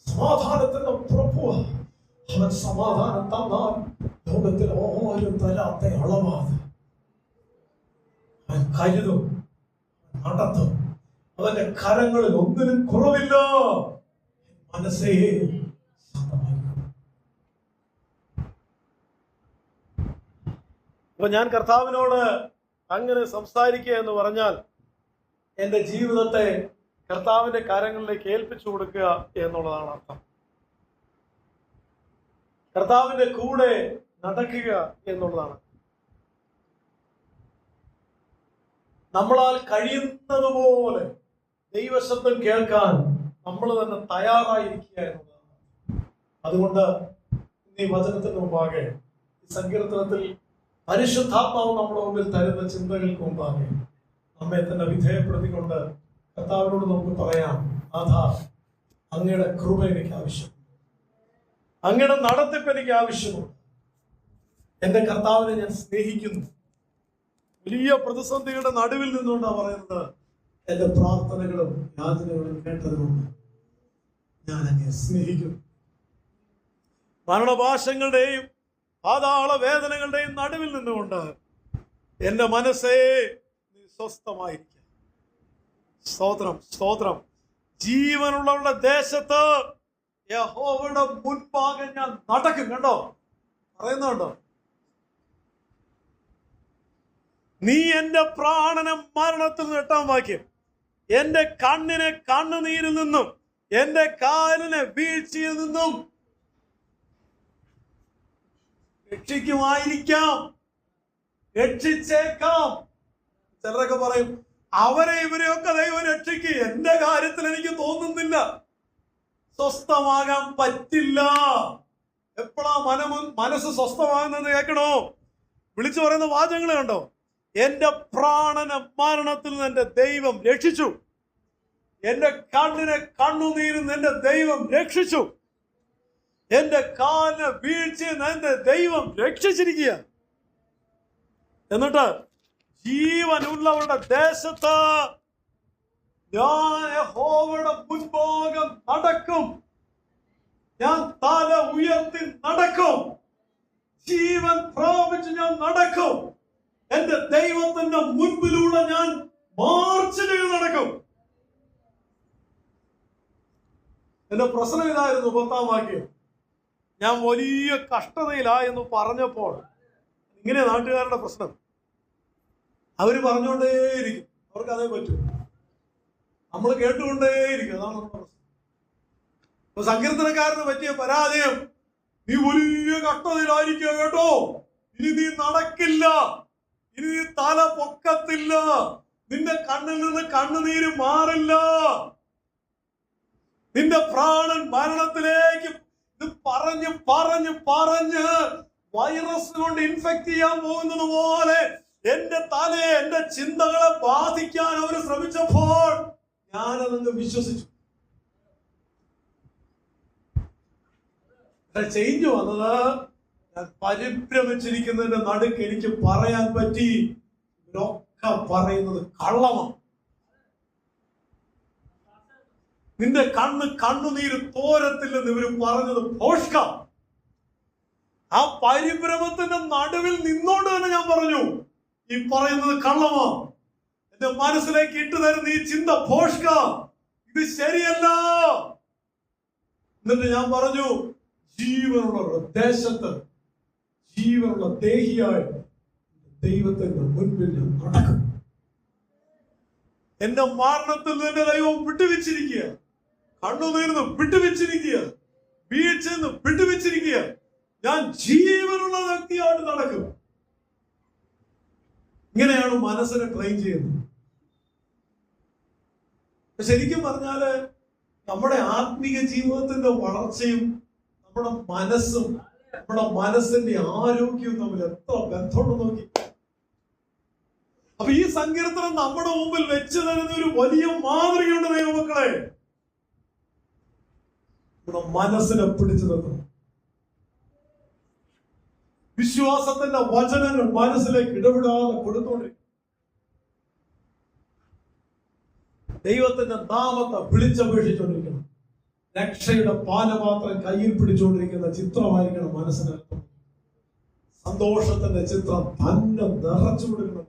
സമാധാനത്തിന്റെ പ്രഭുവാ. അവൻ സമാധാനം തന്നാൽ ലോകത്തിൽ ആരും തരാത്ത അളവാത്. അവൻ കരുതും, നടത്തും, അവന്റെ കരങ്ങളിൽ ഒന്നിനും കുറവില്ല. മനസ്സേ ശാന്തമായിരിക്കും. അപ്പൊ ഞാൻ കർത്താവിനോട് അങ്ങനെ സംസാരിക്കുക എന്ന് പറഞ്ഞാൽ എന്റെ ജീവിതത്തെ കർത്താവിന്റെ കരങ്ങളിലേക്ക് ഏൽപ്പിച്ചു കൊടുക്കുക എന്നുള്ളതാണ് അർത്ഥം. കർത്താവിന്റെ കൂടെ നടക്കുക എന്നുള്ളതാണ്. നമ്മളാൽ കഴിയുന്നത് പോലെ ദൈവശബ്ദം കേൾക്കാൻ നമ്മൾ തന്നെ തയ്യാറായിരിക്കുക എന്നുള്ളതാണ്. അതുകൊണ്ട് ഈ വചനത്തിന് മുമ്പാകെ, ഈ സങ്കീർത്തനത്തിൽ പരിശുദ്ധാത്മാവ് നമ്മുടെ മുമ്പിൽ തരുന്ന ചിന്തകൾക്ക് മുമ്പാകെ നമ്മെ തന്നെ വിധേയപ്പെടുത്തിക്കൊണ്ട് കർത്താവിനോട് നമുക്ക് പറയാം, നാഥാ, അങ്ങയുടെ കൃപ എനിക്ക് ആവശ്യമുണ്ട്, അങ്ങയുടെ നടത്തിപ്പ് എനിക്ക് ആവശ്യമുണ്ട്. എന്റെ കർത്താവിനെ ഞാൻ സ്നേഹിക്കുന്നു. വലിയ പ്രതിസന്ധിയുടെ നടുവിൽ നിന്നുകൊണ്ടാണ് പറയുന്നത്, എന്റെ പ്രാർത്ഥനകളും യാചനകളും കേട്ടതുകൊണ്ട് ഞാൻ അങ്ങയെ സ്നേഹിക്കുന്നു. മരണപാശങ്ങളുടെയും പാതാള വേദനകളുടെയും നടുവിൽ നിന്നുകൊണ്ട് എന്റെ മനസ്സേ നീ സ്വസ്ഥമായിരിക്കുക. സ്തോത്രം, സ്തോത്രം. ജീവനുള്ളവരുടെ ദേശത്ത് യഹോവയുടെ മുൻപാകെ ഞാൻ നടക്കും. കണ്ടോ, പറയുന്നുണ്ടോ? നീ എന്റെ പ്രാണനെ മരണത്തിൽ നിന്ന്, 8-ാം വാക്യം, എന്റെ കണ്ണിനെ കണ്ണുനീരിൽ നിന്നും എന്റെ കാലിനെ വീഴ്ചയിൽ നിന്നും രക്ഷിക്കുമായിരിക്കാം, രക്ഷിച്ചേക്കാം. ചിലരൊക്കെ പറയും അവരെ ഇവരെയൊക്കെ ദൈവം രക്ഷിക്കും. എന്റെ കാര്യത്തിൽ എനിക്ക് തോന്നുന്നില്ല. സ്വസ്ഥമാകാൻ പറ്റില്ല. എപ്പോഴാ മനസ്സ് സ്വസ്ഥമാകുന്നത് കേൾക്കണോ? വിളിച്ചു പറയുന്ന വാചകങ്ങൾ കണ്ടോ? എന്റെ പ്രാണനെ മരണത്തിൽ നിന്ന് എന്റെ ദൈവം രക്ഷിച്ചു, എന്റെ കണ്ണിനെ കണ്ണുനീരിൽ നിന്ന് എന്റെ ദൈവം രക്ഷിച്ചു, എന്റെ കാലിനെ വീഴ്ചയിൽ നിന്ന് എന്റെ ദൈവം രക്ഷിച്ചിരിക്കുക. എന്നിട്ട് ജീവനുള്ളവരുടെ ദേശത്ത് ഞാൻ യഹോവയുടെ മുൻപാകെ നടക്കും. ഞാൻ തല ഉയർത്തി നടക്കും. ജീവൻ പ്രാപിച്ച് ഞാൻ നടക്കും. എന്റെ ദൈവത്തിന്റെ മുൻപിലൂടെ ഞാൻ മാർച്ച് ചെയ്ത് നടക്കും. എന്റെ പ്രശ്നം ഇതായിരുന്നു. 10-ാം വാക്യം, ഞാൻ വലിയ കഷ്ടതയിലായെന്ന് പറഞ്ഞപ്പോൾ ഇങ്ങനെ നാട്ടുകാരുടെ പ്രശ്നം. അവര് പറഞ്ഞുകൊണ്ടേയിരിക്കും, അവർക്ക് അതേ പറ്റൂ. നമ്മൾ കേട്ടുകൊണ്ടേയിരിക്കും. അതാണ് നമ്മുടെ പ്രശ്നം. ഇപ്പൊ സങ്കീർത്തനക്കാരന് പറ്റിയ പരാജയം, നീ വലിയ കഷ്ടതയിലായിരിക്കുക കേട്ടോ, ഇനി നീ നടക്കില്ല, ഇനി നീ തല പൊക്കത്തില്ല, നിന്റെ കണ്ണിൽ നിന്ന് കണ്ണുനീര് മാറില്ല, നിന്റെ പ്രാണൻ മരണത്തിലേക്ക് പറഞ്ഞ് പറഞ്ഞ് പറഞ്ഞ് വൈറസ് കൊണ്ട് ഇൻഫെക്ട് ചെയ്യാൻ പോകുന്നത് പോലെ എന്റെ തലയെ, എന്റെ ചിന്തകളെ ബാധിക്കാൻ അവർ ശ്രമിച്ചപ്പോൾ ഞാനതങ്ങ് വിശ്വസിച്ചു. ചേഞ്ച് വന്നത്, ഞാൻ പരിഭ്രമിച്ചിരിക്കുന്നതിന്റെ നടുക്ക് എനിക്ക് പറയാൻ പറ്റി, ഇവരൊക്കെ പറയുന്നത് കള്ളമാണ്. നിന്റെ കണ്ണുനീര് തോരത്തില്ലെന്ന് ഇവര് പറഞ്ഞത് ഭോഷ്ക. ആ പരിഭ്രമത്തിന്റെ നടുവിൽ നിന്നോണ്ട് തന്നെ ഞാൻ പറഞ്ഞു, ഈ പറയുന്നത് കള്ളമാ. എന്റെ മനസ്സിലേക്ക് ഇട്ടു തരുന്ന ഈ ചിന്ത ഭോഷ്ക, ഇത് ശരിയല്ല. എന്നിട്ട് ഞാൻ പറഞ്ഞു, ജീവനുള്ള ദേശത്ത് ജീവനുള്ള ദേഹിയായി ദൈവത്തിന്റെ മുൻപിൽ ഞാൻ നടക്കും. എന്റെ മരണത്തിൽ നിന്റെ ദൈവം വിട്ടുവെച്ചിരിക്കുക, കണ്ണുനീർന്ന് വിട്ടുവെച്ചിരിക്കുക, വീഴ്ചന്ന് വിട്ടുവെച്ചിരിക്കുക. ഞാൻ ജീവനുള്ള വ്യക്തിയായിട്ട് നടക്കും. ഇങ്ങനെയാണ് മനസ്സിനെ ട്രെയിൻ ചെയ്യുന്നത്. ശരിക്കും പറഞ്ഞാല് നമ്മുടെ ആത്മീയ ജീവിതത്തിന്റെ വളർച്ചയും നമ്മുടെ മനസ്സും നമ്മുടെ മനസ്സിന്റെ ആരോഗ്യവും തമ്മിൽ എത്ര ബന്ധമുണ്ടെന്ന് നോക്കി. അപ്പൊ ഈ സങ്കീർത്തനം നമ്മുടെ മുമ്പിൽ വെച്ച് തരുന്ന ഒരു വലിയ മാതൃകയുണ്ട് ദൈവമക്കളെ. നമ്മുടെ മനസ്സിനെ പിടിച്ചു നിർത്തണം. വിശ്വാസത്തിന്റെ വചനങ്ങൾ മനസ്സിലേക്ക് ഇടപെടാതെ കൊടുത്തോണ്ടിരിക്കും. ദൈവത്തിന്റെ നാമത്തെ വിളിച്ചപേക്ഷിച്ചുകൊണ്ടിരിക്കണം. രക്ഷയുടെ പാനപാത്രം കയ്യിൽ പിടിച്ചുകൊണ്ടിരിക്കുന്ന ചിത്രമായിരിക്കണം മനസ്സിനർത്ഥം. സന്തോഷത്തിന്റെ ചിത്രം തന്നെ നിറച്ചു കൊടുക്കണം.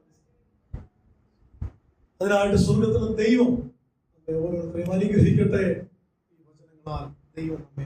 അതിനായിട്ട് സ്വർഗത്തിലെ ദൈവം ഓരോരുത്തരെയും അനുഗ്രഹിക്കട്ടെ. ഈ വചനങ്ങളാൽ ദൈവം നമ്മെ